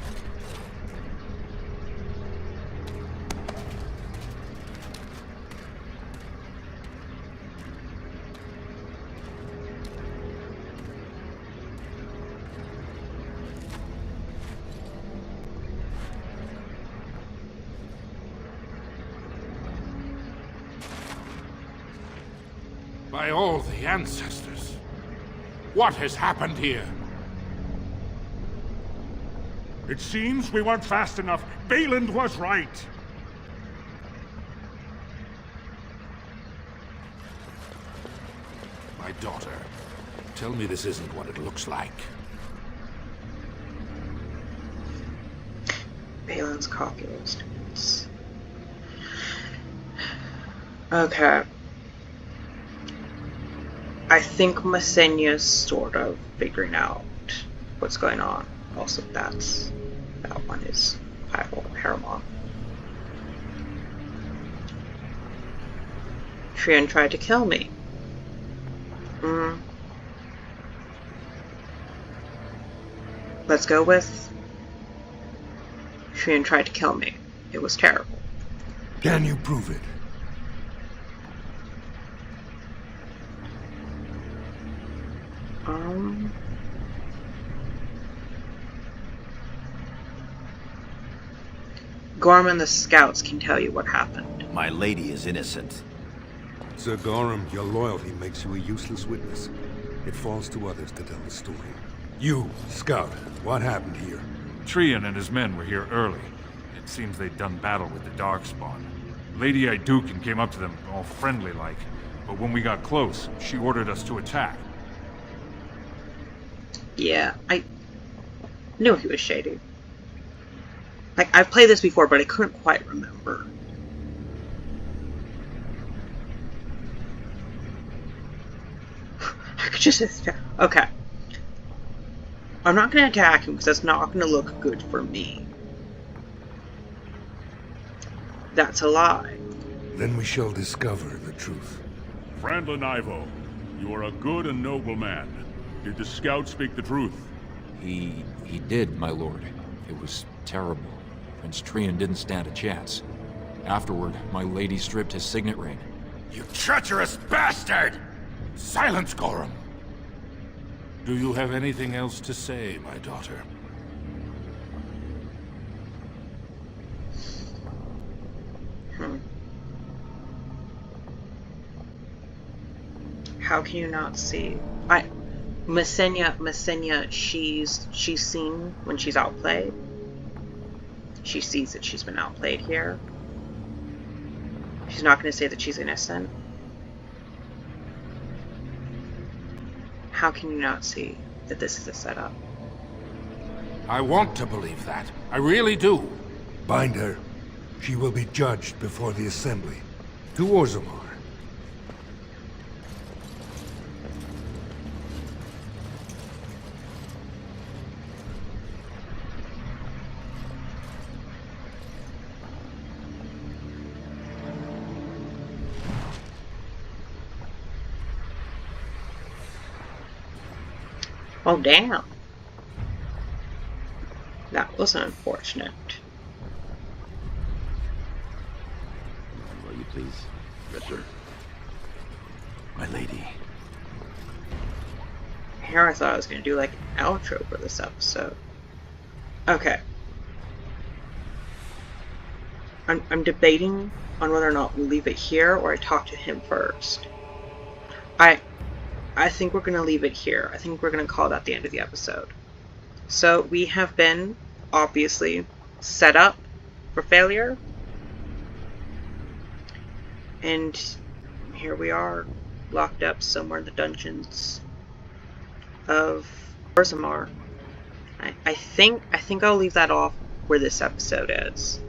Speaker 6: By all the ancestors, what has happened here?
Speaker 7: It seems we weren't fast enough. Bayland was right.
Speaker 6: My daughter, tell me this isn't what it looks like.
Speaker 1: Balin's copulist. Okay. I think Masinya's sort of figuring out what's going on. Also, that one is Pyral, Harrowmont. Trian tried to kill me. Let's go with Trian tried to kill me. It was terrible.
Speaker 9: Can you prove it?
Speaker 1: Gorm and the scouts can tell you what happened.
Speaker 2: My lady is innocent.
Speaker 9: Sir Gorham, your loyalty makes you a useless witness. It falls to others to tell the story. You, Scout, what happened here?
Speaker 5: Trian and his men were here early. It seems they'd done battle with the Darkspawn. Lady Idukin came up to them, all friendly-like, but when we got close, she ordered us to attack.
Speaker 1: Yeah, I knew he was shady. Like, I've played this before, but I couldn't quite remember. I could just... Okay. I'm not going to attack him because that's not going to look good for me. That's a lie.
Speaker 9: Then we shall discover the truth.
Speaker 10: Frandlin Ivo, you are a good and noble man. Did the scout speak the truth?
Speaker 3: He did, my lord. It was terrible. Prince Trian didn't stand a chance. Afterward, my lady stripped his signet ring.
Speaker 6: You treacherous bastard! Silence, Gorham!
Speaker 10: Do you have anything else to say, my daughter?
Speaker 1: How can you not see? Masinya, she's seen when she's outplayed. She sees that she's been outplayed here. She's not going to say that she's innocent. How can you not see that this is a setup?
Speaker 10: I want to believe that. I really do.
Speaker 9: Bind her. She will be judged before the Assembly. To Orzammar.
Speaker 1: Oh, damn. That was unfortunate.
Speaker 2: Will you please? Yes, sir. My lady.
Speaker 1: Here I thought I was going to do like an outro for this episode. Okay. I'm debating on whether or not we leave it here or I talk to him first. I think we're going to leave it here. I think we're going to call that the end of the episode. So we have been, obviously, set up for failure. And here we are, locked up somewhere in the dungeons of Orzammar. I think I'll leave that off where this episode is.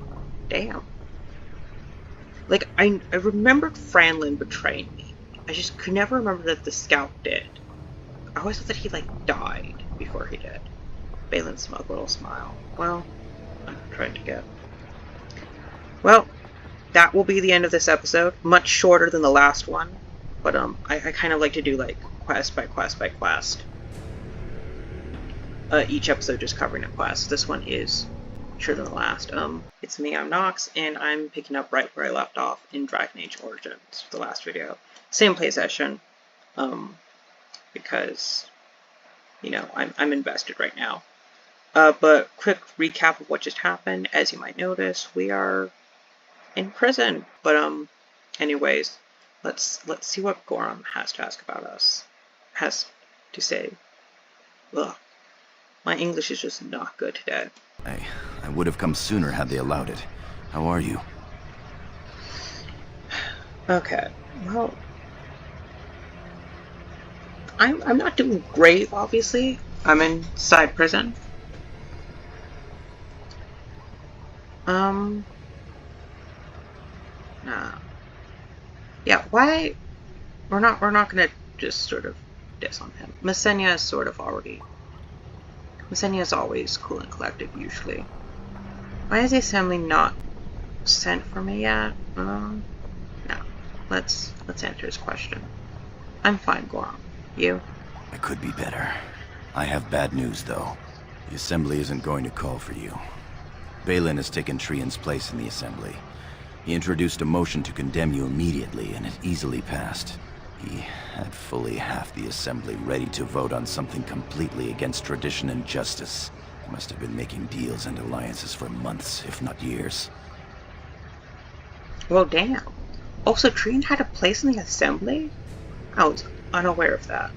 Speaker 1: Damn. Like, I remembered Franlin betraying me. I just could never remember that the scout did. I always thought that he, like, died before he did. Balin's smug little smile. Well, I'm trying to get... Well, that will be the end of this episode. Much shorter than the last one. But, I kind of like to do, like, quest by quest by quest. Each episode just covering a quest. This one is shorter than the last. It's me, I'm Nox, and I'm picking up right where I left off in DragonAgeOrigins, the last video. Same play session, because, you know, I'm invested right now. But quick recap of what just happened. As you might notice, we are in prison. But anyways, let's see what Gorham has to ask about us. Has to say. Ugh, my English is just not good today.
Speaker 2: I would have come sooner had they allowed it. How are you?
Speaker 1: Okay, well, I'm not doing great, obviously. I'm inside prison. Nah. Yeah, why? We're not gonna just sort of diss on him. Masinya is sort of already... Masinya is always cool and collected, usually. Why is the Assembly not sent for me yet? No. Let's answer his question. I'm fine, Gorham. You?
Speaker 2: I could be better. I have bad news, though. The Assembly isn't going to call for you. Balin has taken Trian's place in the Assembly. He introduced a motion to condemn you immediately, and it easily passed. He had fully half the Assembly ready to vote on something completely against tradition and justice. He must have been making deals and alliances for months, if not years.
Speaker 1: Well, damn. Also, Trian had a place in the Assembly? I was unaware of that.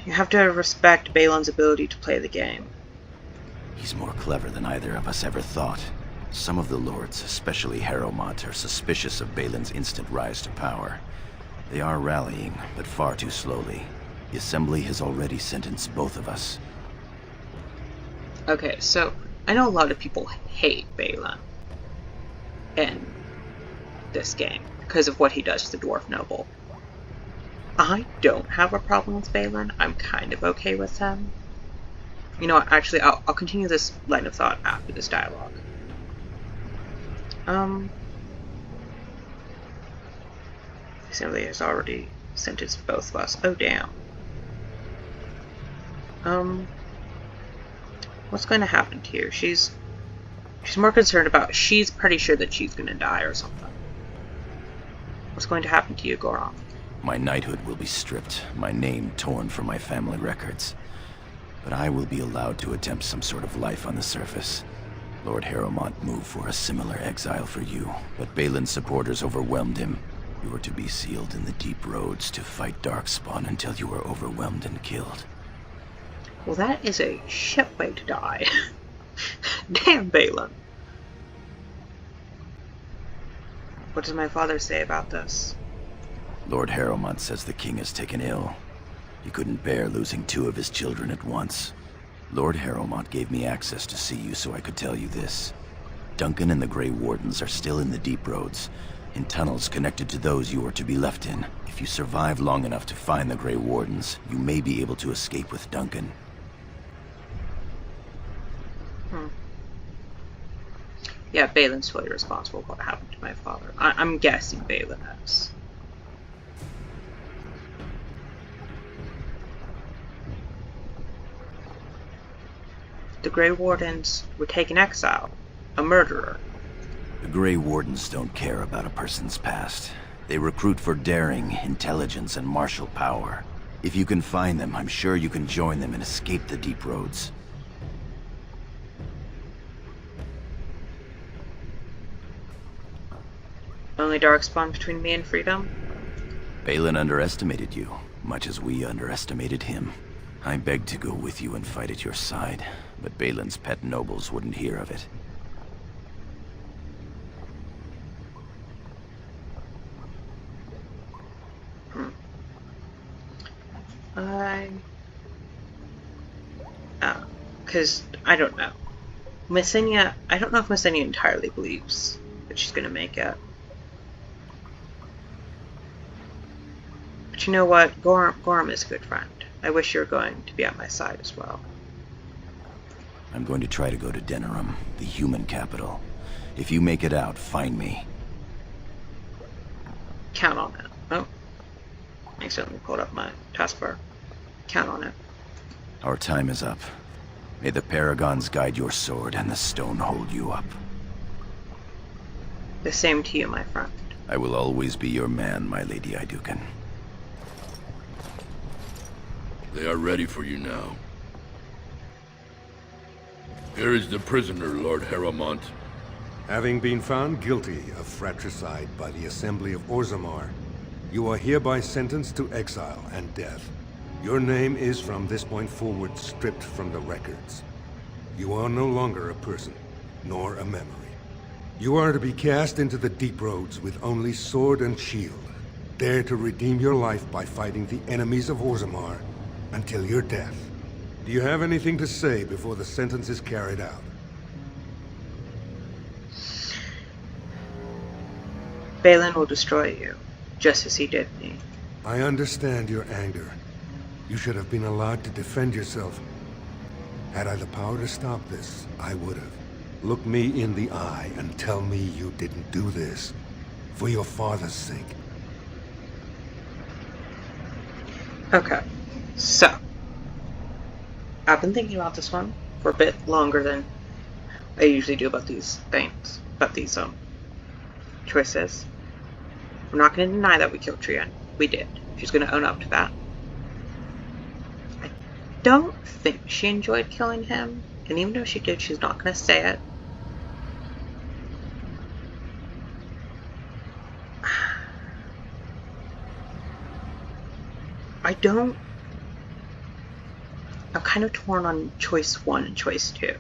Speaker 1: You have to respect Balin's ability to play the game.
Speaker 2: He's more clever than either of us ever thought. Some of the lords, especially Harrowmont, are suspicious of Balin's instant rise to power. They are rallying, but far too slowly. The Assembly has already sentenced both of us.
Speaker 1: Okay, so I know a lot of people hate Balin in this game because of what he does to the Dwarf Noble. I don't have a problem with Balin. I'm kind of okay with him. You know what, actually, I'll continue this line of thought after this dialogue. Assembly has already sentenced both of us. Oh, damn. What's going to happen to you? She's more concerned about, she's pretty sure that she's going to die or something. What's going to happen to you, Goron?
Speaker 2: My knighthood will be stripped, my name torn from my family records. But I will be allowed to attempt some sort of life on the surface. Lord Harrowmont moved for a similar exile for you, but Balin's supporters overwhelmed him. You were to be sealed in the deep roads to fight Darkspawn until you were overwhelmed and killed.
Speaker 1: Well, that is a shit way to die. Damn, Balin. What does my father say about this?
Speaker 2: Lord Harrowmont says the king is taken ill. He couldn't bear losing 2 of his children at once. Lord Harrowmont gave me access to see you so I could tell you this. Duncan and the Grey Wardens are still in the deep roads, in tunnels connected to those you are to be left in. If you survive long enough to find the Grey Wardens, you may be able to escape with Duncan.
Speaker 1: Yeah, Balin's fully responsible for what happened to my father. I'm guessing Balin is. The Grey Wardens were taken exile. A murderer.
Speaker 2: The Grey Wardens don't care about a person's past. They recruit for daring, intelligence, and martial power. If you can find them, I'm sure you can join them and escape the deep roads.
Speaker 1: Only Darkspawn between me and freedom?
Speaker 2: Balin underestimated you, much as we underestimated him. I begged to go with you and fight at your side, but Balin's pet nobles wouldn't hear of it.
Speaker 1: Because I don't know. Masinya, I don't know if Masinya entirely believes that she's gonna make it. But you know what? Gorm is a good friend. I wish you were going to be at my side as well.
Speaker 2: I'm going to try to go to Denerim, the human capital. If you make it out, find me.
Speaker 1: Count on it. Oh. I accidentally pulled up my taskbar. Count on it.
Speaker 2: Our time is up. May the Paragons guide your sword and the stone hold you up.
Speaker 1: The same to you, my friend.
Speaker 2: I will always be your man, my Lady Iduken.
Speaker 11: They are ready for you now. Here is the prisoner, Lord Harrowmont.
Speaker 9: Having been found guilty of fratricide by the Assembly of Orzammar, you are hereby sentenced to exile and death. Your name is from this point forward stripped from the records. You are no longer a person, nor a memory. You are to be cast into the deep roads with only sword and shield. Dare to redeem your life by fighting the enemies of Orzammar until your death. Do you have anything to say before the sentence is carried out?
Speaker 1: Balin will destroy you, just as he did me.
Speaker 9: I understand your anger. You should have been allowed to defend yourself. Had I the power to stop this, I would have. Look me in the eye and tell me you didn't do this. For your father's sake.
Speaker 1: Okay, so. I've been thinking about this one for a bit longer than I usually do about these things. About these, choices. I'm not going to deny that we killed Trian. We did. She's going to own up to that. I don't think she enjoyed killing him. And even though she did, she's not going to say it. I'm kind of torn on choice 1 and choice 2.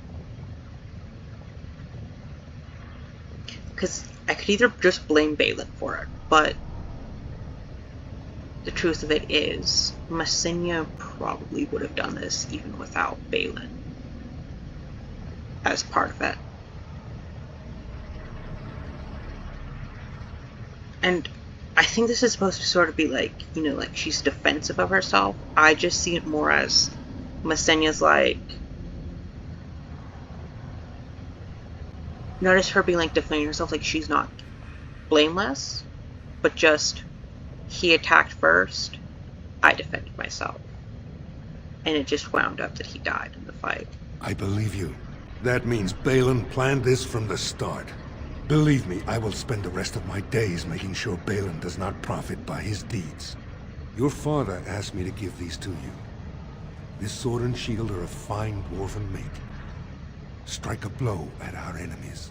Speaker 1: Because I could either just blame Balin for it, but the truth of it is, Masinya probably would have done this even without Balin. as part of it. And I think this is supposed to sort of be like, you know, like she's defensive of herself. I just see it more as Masinya's like, notice her being like defending herself, like she's not blameless, but just he attacked first, I defended myself. And it just wound up that he died in the fight.
Speaker 9: I believe you. That means Balin planned this from the start. Believe me, I will spend the rest of my days making sure Balin does not profit by his deeds. Your father asked me to give these to you. This sword and shield are a fine dwarven make. Strike a blow at our enemies.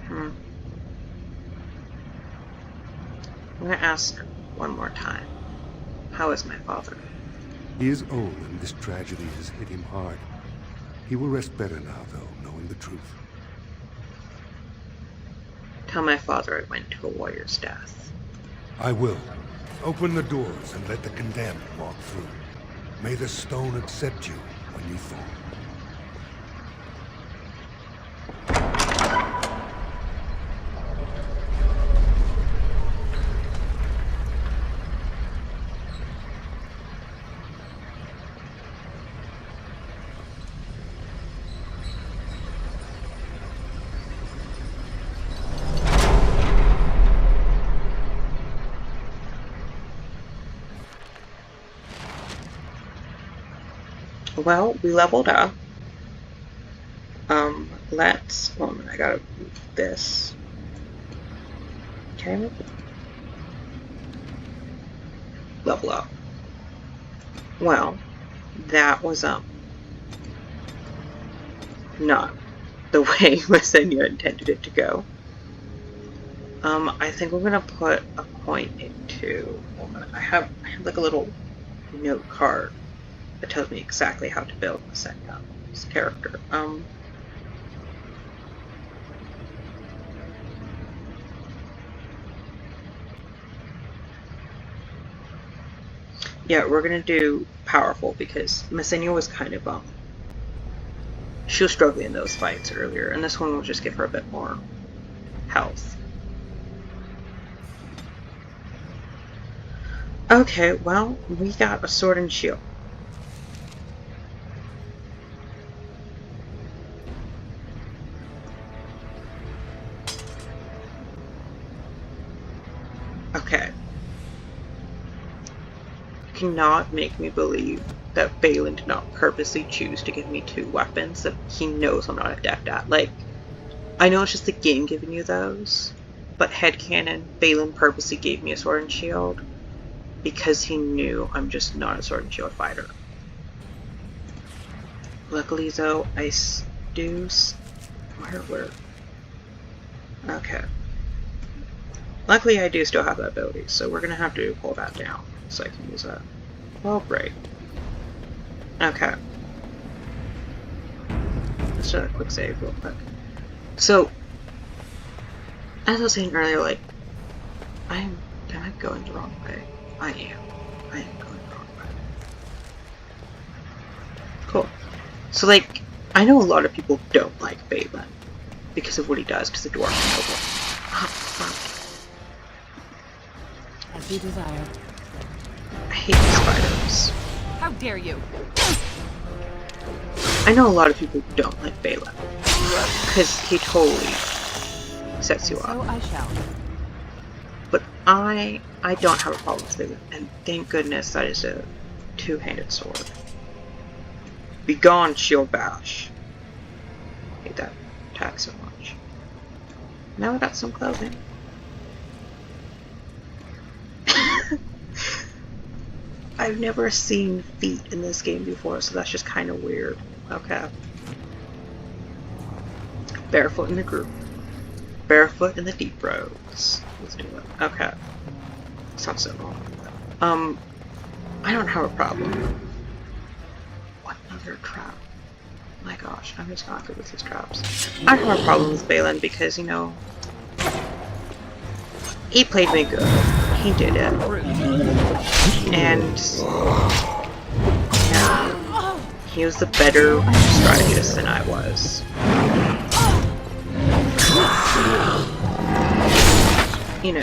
Speaker 1: I'm gonna ask one more time. How is my father?
Speaker 9: He is old and this tragedy has hit him hard. He will rest better now, though, knowing the truth.
Speaker 1: Tell my father I went to a warrior's death.
Speaker 9: I will. Open the doors and let the condemned walk through. May the stone accept you when you fall.
Speaker 1: Well, we leveled up. Let's... Hold on, I gotta move this. Can I move it? Level up. Well, that was, not the way Masinya intended it to go. I think we're gonna put a point into... I have like a little note card that tells me exactly how to build Masinya's character. Yeah, we're gonna do powerful because Masinya was kind of, she was struggling in those fights earlier, and this one will just give her a bit more health. Okay, well, we got a sword and shield. Okay. Cannot make me believe that Balin did not purposely choose to give me two weapons that he knows I'm not adept at. Like, I know it's just the game giving you those, but headcanon, Balin purposely gave me a sword and shield because he knew I'm just not a sword and shield fighter. Luckily though, I do... Where? Okay. Luckily I do still have that ability, so we're gonna have to pull that down so I can use that. Well, great. Okay. Let's do a quick save real quick. So, as I was saying earlier, like, am I going the wrong way? I am going the wrong way. Cool. So, like, I know a lot of people don't like Balin because of what he does to the dwarf noble. Oh, fuck.
Speaker 8: As you desire.
Speaker 1: I hate spiders.
Speaker 8: How dare you?
Speaker 1: I know a lot of people don't like Balin because he totally sets you
Speaker 8: So
Speaker 1: up.
Speaker 8: I shall.
Speaker 1: But I don't have a problem with Balin, and thank goodness that is a two-handed sword. Begone, shield bash. I hate that attack so much. Now I got some clothing. I've never seen feet in this game before, so that's just kind of weird. Okay. Barefoot in the group. Barefoot in the deep roads. Let's do it. Okay. Sounds so wrong. I don't have a problem. What other trap? My gosh, I'm just not good with these traps. I don't have a problem with Balin because, you know, he played me good. He did it. And yeah. He was the better strategist than I was. You know,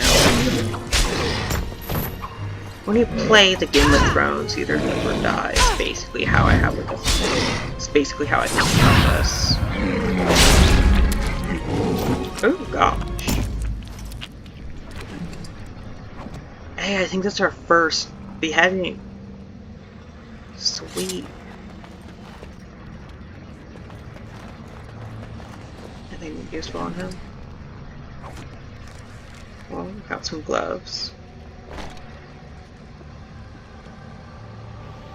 Speaker 1: when you play the Game of Thrones, either live or die. It's basically how I have with this. It's basically how I think about this. Oh gosh. Hey, I think that's our first beheading. Sweet. Anything useful on him? Well, got some gloves.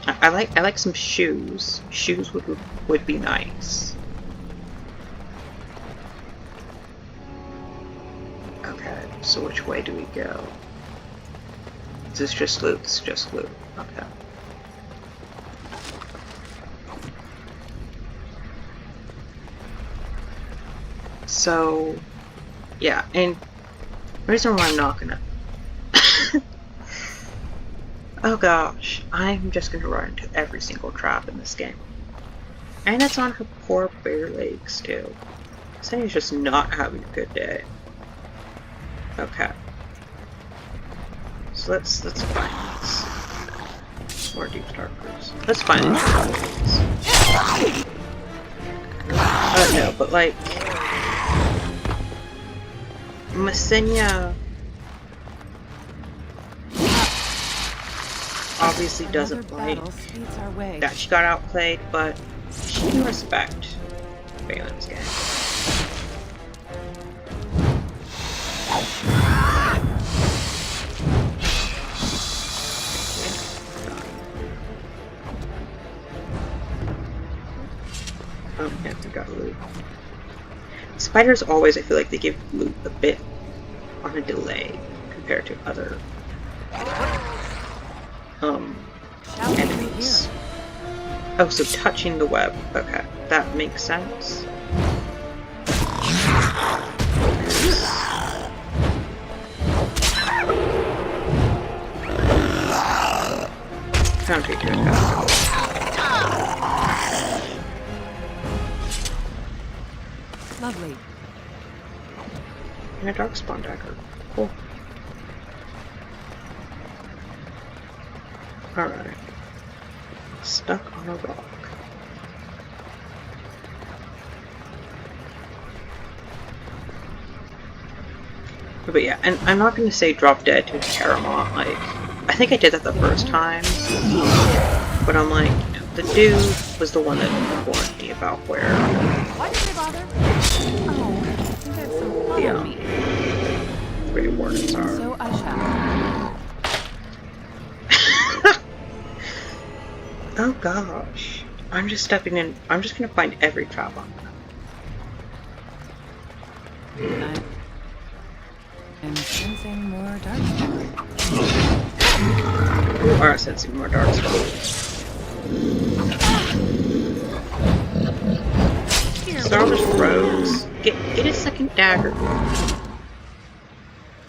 Speaker 1: I like some shoes. Shoes would be nice. Okay, so which way do we go? Is this just loot? This is just loot. Okay. So, yeah, and the reason why I'm not gonna... oh gosh, I'm just gonna run into every single trap in this game. And it's on her poor bare legs, too. Sandy's just not having a good day. Okay. So let's find these. More Deepstalkers. Let's find these. No, but like... Masinya obviously doesn't like that she got outplayed, but she can respect Balin's game. Oh, yeah, we got loot. Spiders always, I feel like they give loot a bit on a delay compared to other enemies. Oh, so touching the web. Okay, that makes sense. Can't take your attack.
Speaker 8: Lovely.
Speaker 1: And a Darkspawn dagger. Cool. Alright. Stuck on a rock. But yeah, and I'm not going to say drop dead to Harrowmont. Like, I think I did that the first time. But I'm like, the dude was the one that warned me about where...
Speaker 8: Why did they bother? Oh, that's so funny.
Speaker 1: Where your wardens are.
Speaker 8: So I shall.
Speaker 1: Oh gosh. I'm just stepping in. I'm just gonna find every trap on that.
Speaker 8: I'm sensing more Darkspawn.
Speaker 1: You are sensing more Darkspawn. Star just froze. Get a second dagger.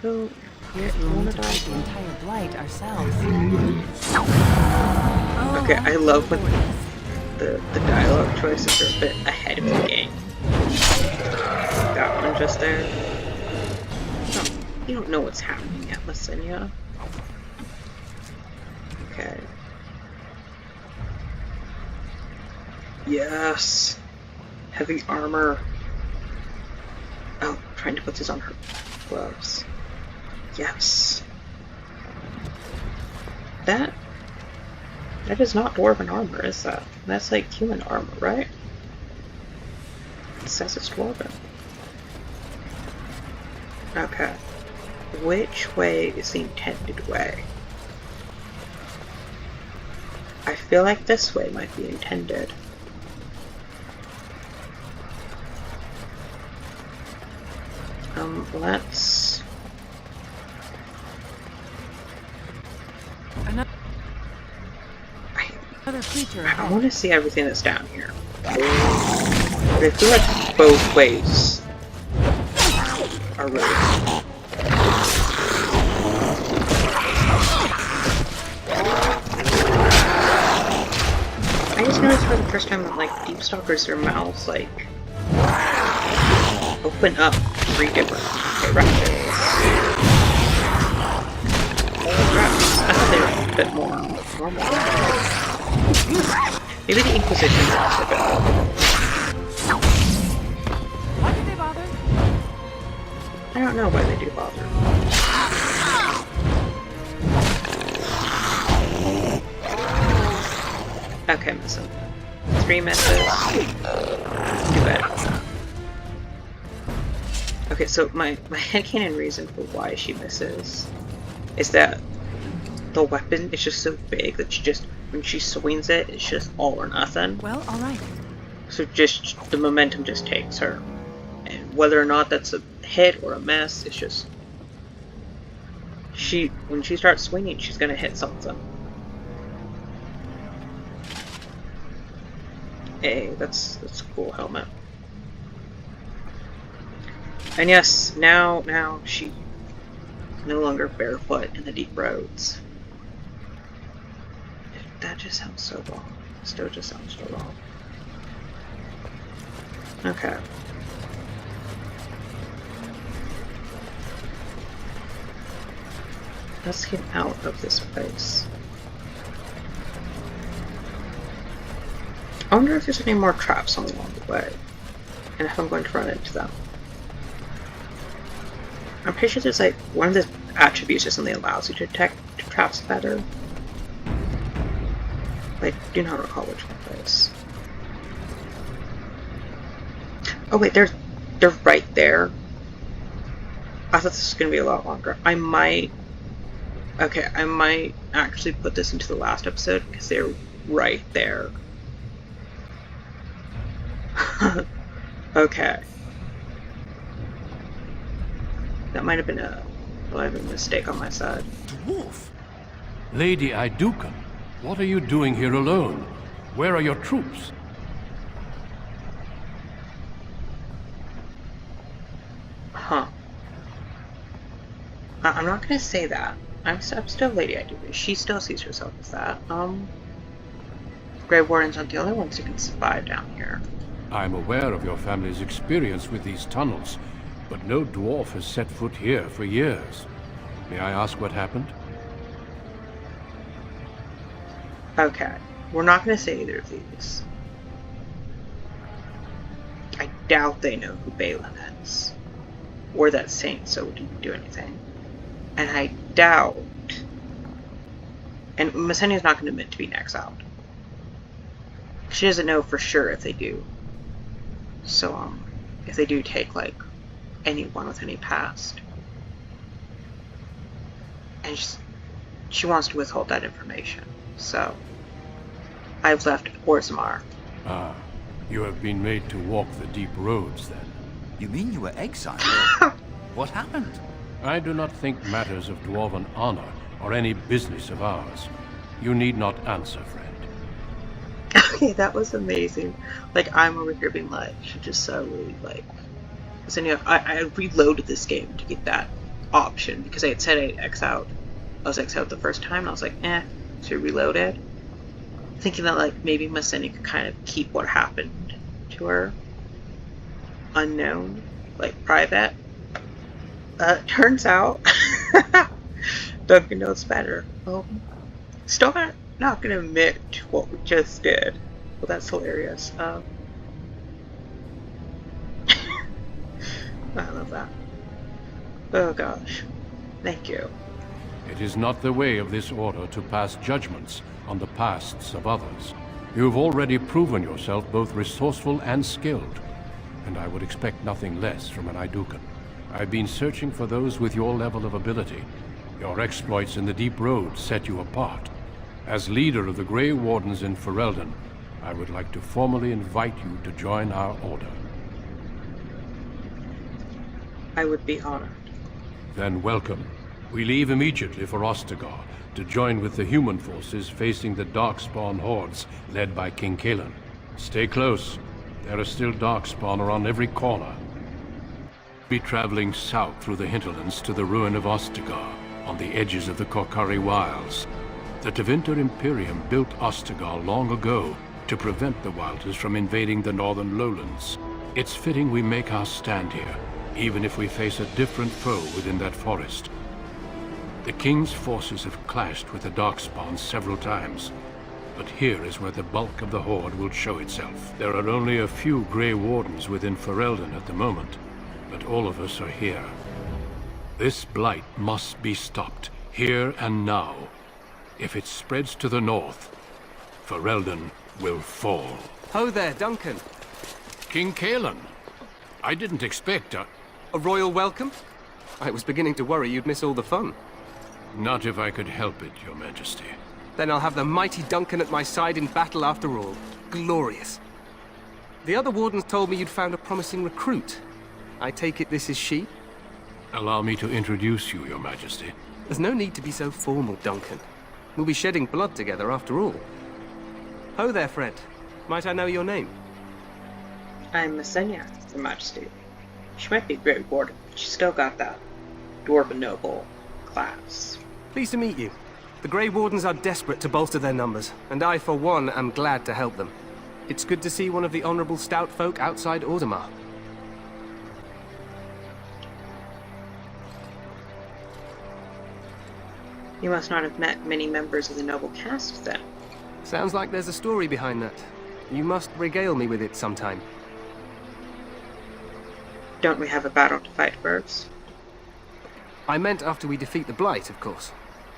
Speaker 1: So,
Speaker 8: Here's room to fight the entire blight ourselves.
Speaker 1: Okay, I love when the dialogue choices are a bit ahead of the game. That one just there. No, you don't know what's happening yet, Masinya. Okay. Yes. Heavy armor. Oh, trying to put this on her gloves. Yes. That is not dwarven armor, is that? That's like human armor, right? It says it's dwarven. Okay. Which way is the intended way? I feel like this way might be intended. Let's...
Speaker 8: Another creature.
Speaker 1: I want to see everything that's down here. But I feel like both ways are really good. I just noticed where the first time that, like, Deepstalkers, their mouths, like, open up 3 different directions. I thought they were a bit more normal. Maybe the Inquisition was a bit more.
Speaker 8: Why did they bother?
Speaker 1: I don't know why they do bother. Okay, missing. 3 misses. Too bad. Okay, so my headcanon reason for why she misses is that the weapon is just so big that she just, when she swings it, it's just all or nothing.
Speaker 8: Well, alright.
Speaker 1: So just, the momentum just takes her. And whether or not that's a hit or a miss, it's just... when she starts swinging, she's gonna hit something. Hey, that's a cool helmet. And yes, now she no longer barefoot in the deep roads. That just sounds so wrong. Still just sounds so wrong. Okay. Let's get out of this place. I wonder if there's any more traps along the way, and if I'm going to run into them. I'm pretty sure there's like one of the attributes or something that allows you to detect traps better. I do not recall which one it is. Oh wait, they're right there. I thought this was going to be a lot longer. I might actually put this into the last episode because they're right there. Okay. That might have been a mistake on my side.
Speaker 12: Dwarf? Lady Idukan, what are you doing here alone? Where are your troops?
Speaker 1: Huh. I'm not gonna say that. I'm still Lady Idukan. She still sees herself as that. Grey Wardens aren't the only ones who can survive down here.
Speaker 12: I'm aware of your family's experience with these tunnels, but no dwarf has set foot here for years. May I ask what happened?
Speaker 1: Okay. We're not going to say either of these. I doubt they know who Balin is. Or that saint, so we didn't do anything. And I doubt... And Masinya's not going to admit to being exiled. She doesn't know for sure if they do. So, if they do take, like, anyone with any past. And she wants to withhold that information. So, I've left Orzammar.
Speaker 12: Ah, you have been made to walk the deep roads, then.
Speaker 2: You mean you were exiled? What happened?
Speaker 12: I do not think matters of dwarven honor are any business of ours. You need not answer, friend.
Speaker 1: Okay, that was amazing. Like, I'm over here being like, should just suddenly, like... Because I reloaded this game to get that option, because I had said I was exiled the first time, and I was like, so reloaded. Thinking that, like, maybe Masinya could kind of keep what happened to her unknown, like, private. Turns out, Duncan knows better. Still not gonna admit to what we just did. Well, that's hilarious. I love that. Oh gosh. Thank you.
Speaker 12: It is not the way of this order to pass judgments on the pasts of others. You have already proven yourself both resourceful and skilled, and I would expect nothing less from an Idukan. I've been searching for those with your level of ability. Your exploits in the Deep Road set you apart. As leader of the Grey Wardens in Ferelden, I would like to formally invite you to join our order.
Speaker 1: I would be honored.
Speaker 12: Then welcome. We leave immediately for Ostagar to join with the human forces facing the Darkspawn hordes led by King Kaelan. Stay close. There are still Darkspawn around every corner. Be traveling south through the hinterlands to the ruin of Ostagar, on the edges of the Korcari Wilds. The Tevinter Imperium built Ostagar long ago to prevent the Wilders from invading the northern lowlands. It's fitting we make our stand here, even if we face a different foe within that forest. The King's forces have clashed with the Darkspawn several times, but here is where the bulk of the Horde will show itself. There are only a few Grey Wardens within Ferelden at the moment, but all of us are here. This blight must be stopped, here and now. If it spreads to the north, Ferelden will fall.
Speaker 13: Ho there, Duncan.
Speaker 12: King Cailan. I didn't expect a
Speaker 13: royal welcome? I was beginning to worry you'd miss all the fun.
Speaker 12: Not if I could help it, Your Majesty.
Speaker 13: Then I'll have the mighty Duncan at my side in battle after all. Glorious. The other wardens told me you'd found a promising recruit. I take it this is she?
Speaker 12: Allow me to introduce you, Your Majesty.
Speaker 13: There's no need to be so formal, Duncan. We'll be shedding blood together after all. Ho there, friend. Might I know your name?
Speaker 1: I'm Masinya, Your Majesty. She might be a Grey Warden, but she's still got that Dwarven Noble class.
Speaker 13: Pleased to meet you. The Grey Wardens are desperate to bolster their numbers, and I, for one, am glad to help them. It's good to see one of the honorable stout folk outside Orzammar.
Speaker 1: You must not have met many members of the noble caste, then.
Speaker 13: Sounds like there's a story behind that. You must regale me with it sometime.
Speaker 1: Don't we have a battle to fight first?
Speaker 13: I meant after we defeat the Blight, of course.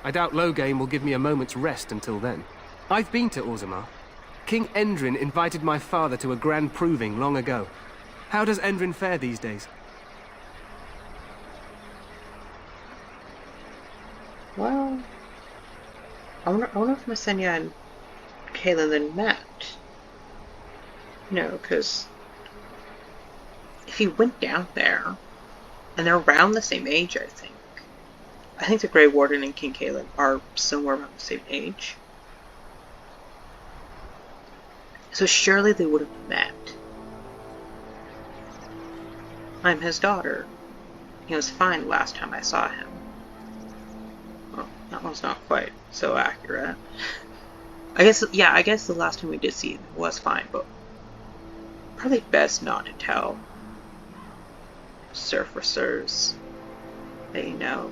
Speaker 13: I doubt Loghain will give me a moment's rest until then. I've been to Orzammar. King Endrin invited my father to a grand proving long ago. How does Endrin fare these days?
Speaker 1: Well, I wonder if Masinya and Cailan then met. No, because if he went down there, and they're around the same age, I think. I think the Grey Warden and King Cailan are somewhere around the same age. So surely they would have met. I'm his daughter. He was fine last time I saw him. Well, that one's not quite so accurate. I guess the last time we did see him was fine, but probably best not to tell surfacers that you know.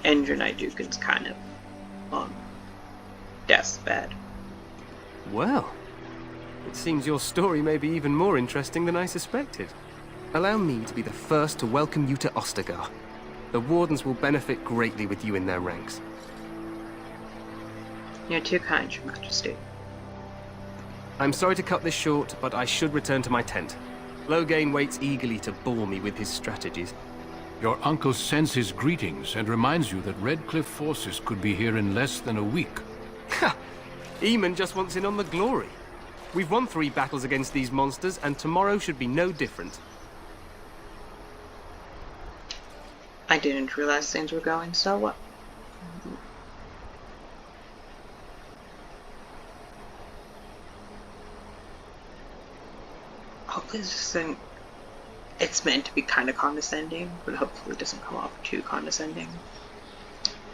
Speaker 1: Endrin Idukin's kind of on death's bed.
Speaker 13: Well, it seems your story may be even more interesting than I suspected. Allow me to be the first to welcome you to Ostagar. The Wardens will benefit greatly with you in their ranks.
Speaker 1: You're too kind, Your Majesty.
Speaker 13: I'm sorry to cut this short, but I should return to my tent. Loghain waits eagerly to bore me with his strategies.
Speaker 12: Your uncle sends his greetings and reminds you that Redcliffe forces could be here in less than a week.
Speaker 13: Ha! Eamon just wants in on the glory. We've won 3 battles against these monsters, and tomorrow should be no different.
Speaker 1: I didn't realize things were going so well. Hopefully this thing, it's meant to be kind of condescending, but hopefully it doesn't come off too condescending.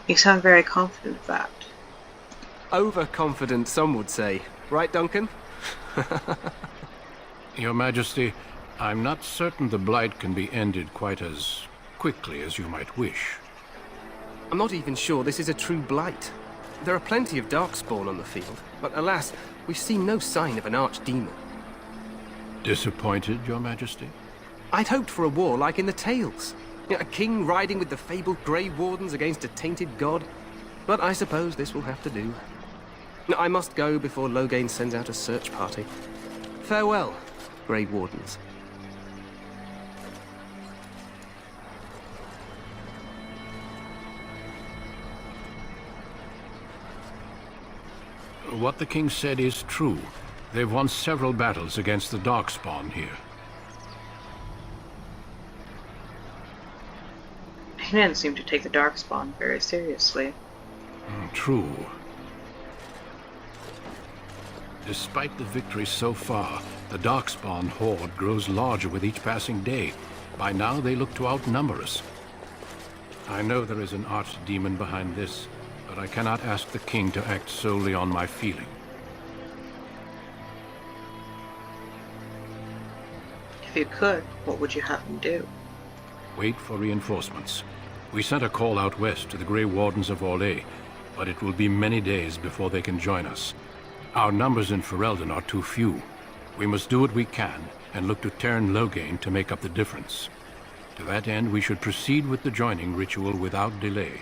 Speaker 1: You sound very confident of that.
Speaker 13: Overconfident, some would say. Right, Duncan?
Speaker 12: Your Majesty, I'm not certain the Blight can be ended quite as quickly as you might wish.
Speaker 13: I'm not even sure this is a true Blight. There are plenty of Darkspawn on the field, but alas, we've seen no sign of an archdemon.
Speaker 12: Disappointed, Your Majesty?
Speaker 13: I'd hoped for a war like in the tales. A king riding with the fabled Grey Wardens against a tainted god. But I suppose this will have to do. I must go before Loghain sends out a search party. Farewell, Grey Wardens.
Speaker 12: What the king said is true. They've won several battles against the Darkspawn here.
Speaker 1: He didn't seem to take the Darkspawn very seriously.
Speaker 12: True. Despite the victory so far, the Darkspawn horde grows larger with each passing day. By now, they look to outnumber us. I know there is an archdemon behind this, but I cannot ask the king to act solely on my feeling.
Speaker 1: If you could, what would you have them do?
Speaker 12: Wait for reinforcements. We sent a call out west to the Grey Wardens of Orlais, but it will be many days before they can join us. Our numbers in Ferelden are too few. We must do what we can and look to turn Loghain to make up the difference. To that end, we should proceed with the joining ritual without delay.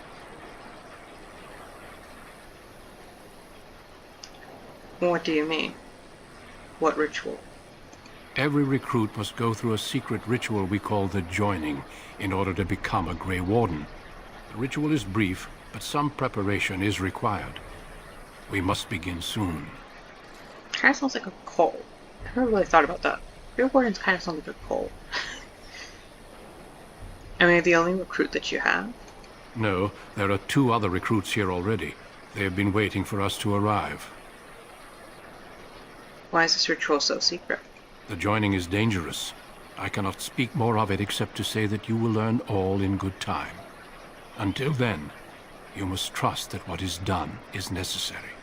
Speaker 1: What do you mean? What ritual?
Speaker 12: Every recruit must go through a secret ritual we call the joining in order to become a Grey Warden. The ritual is brief, but some preparation is required. We must begin soon.
Speaker 1: Kind of sounds like a cult. I never really thought about that. Grey Wardens kind of sound like a cult. Am I the only recruit that you have?
Speaker 12: No, there are 2 other recruits here already. They have been waiting for us to arrive.
Speaker 1: Why is this ritual so secret?
Speaker 12: The joining is dangerous. I cannot speak more of it except to say that you will learn all in good time. Until then, you must trust that what is done is necessary.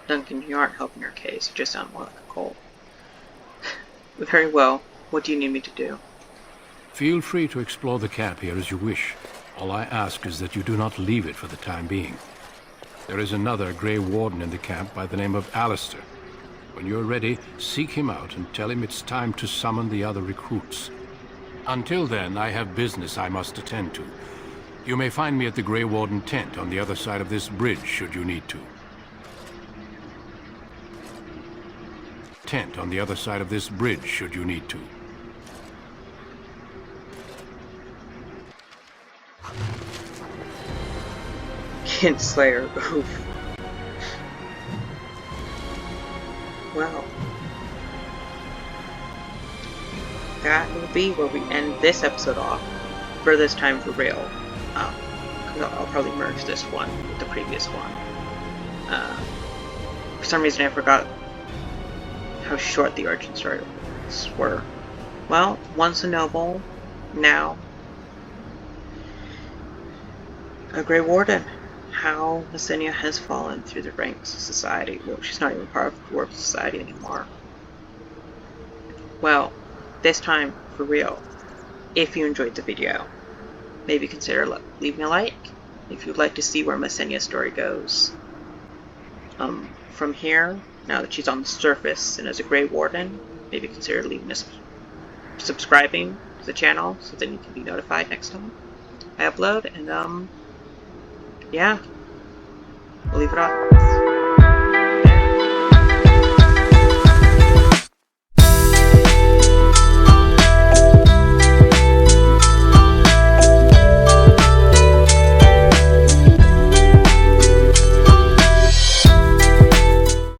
Speaker 1: Duncan, you aren't helping your case. You just sound more like a cult. Very well. What do you need me to do?
Speaker 12: Feel free to explore the camp here as you wish. All I ask is that you do not leave it for the time being. There is another Grey Warden in the camp by the name of Alistair. When you're ready, seek him out and tell him it's time to summon the other recruits. Until then, I have business I must attend to. You may find me at the Grey Warden tent on the other side of this bridge, should you need to. Tent on the other side of this bridge, should you need to.
Speaker 1: Kinslayer, oof. Well, that will be where we end this episode off, for this time for real. I'll probably merge this one with the previous one. For some reason I forgot how short the origin stories were. Well, once a noble, now a Grey Warden. How Masinya has fallen through the ranks of society. Well, she's not even part of the Dwarf Society anymore. Well, this time, for real, if you enjoyed the video, maybe consider leaving a like if you'd like to see where Masinya's story goes. From here, now that she's on the surface and as a Grey Warden, maybe consider leaving subscribing to the channel so then you can be notified next time I upload, and yeah, we'll leave it off.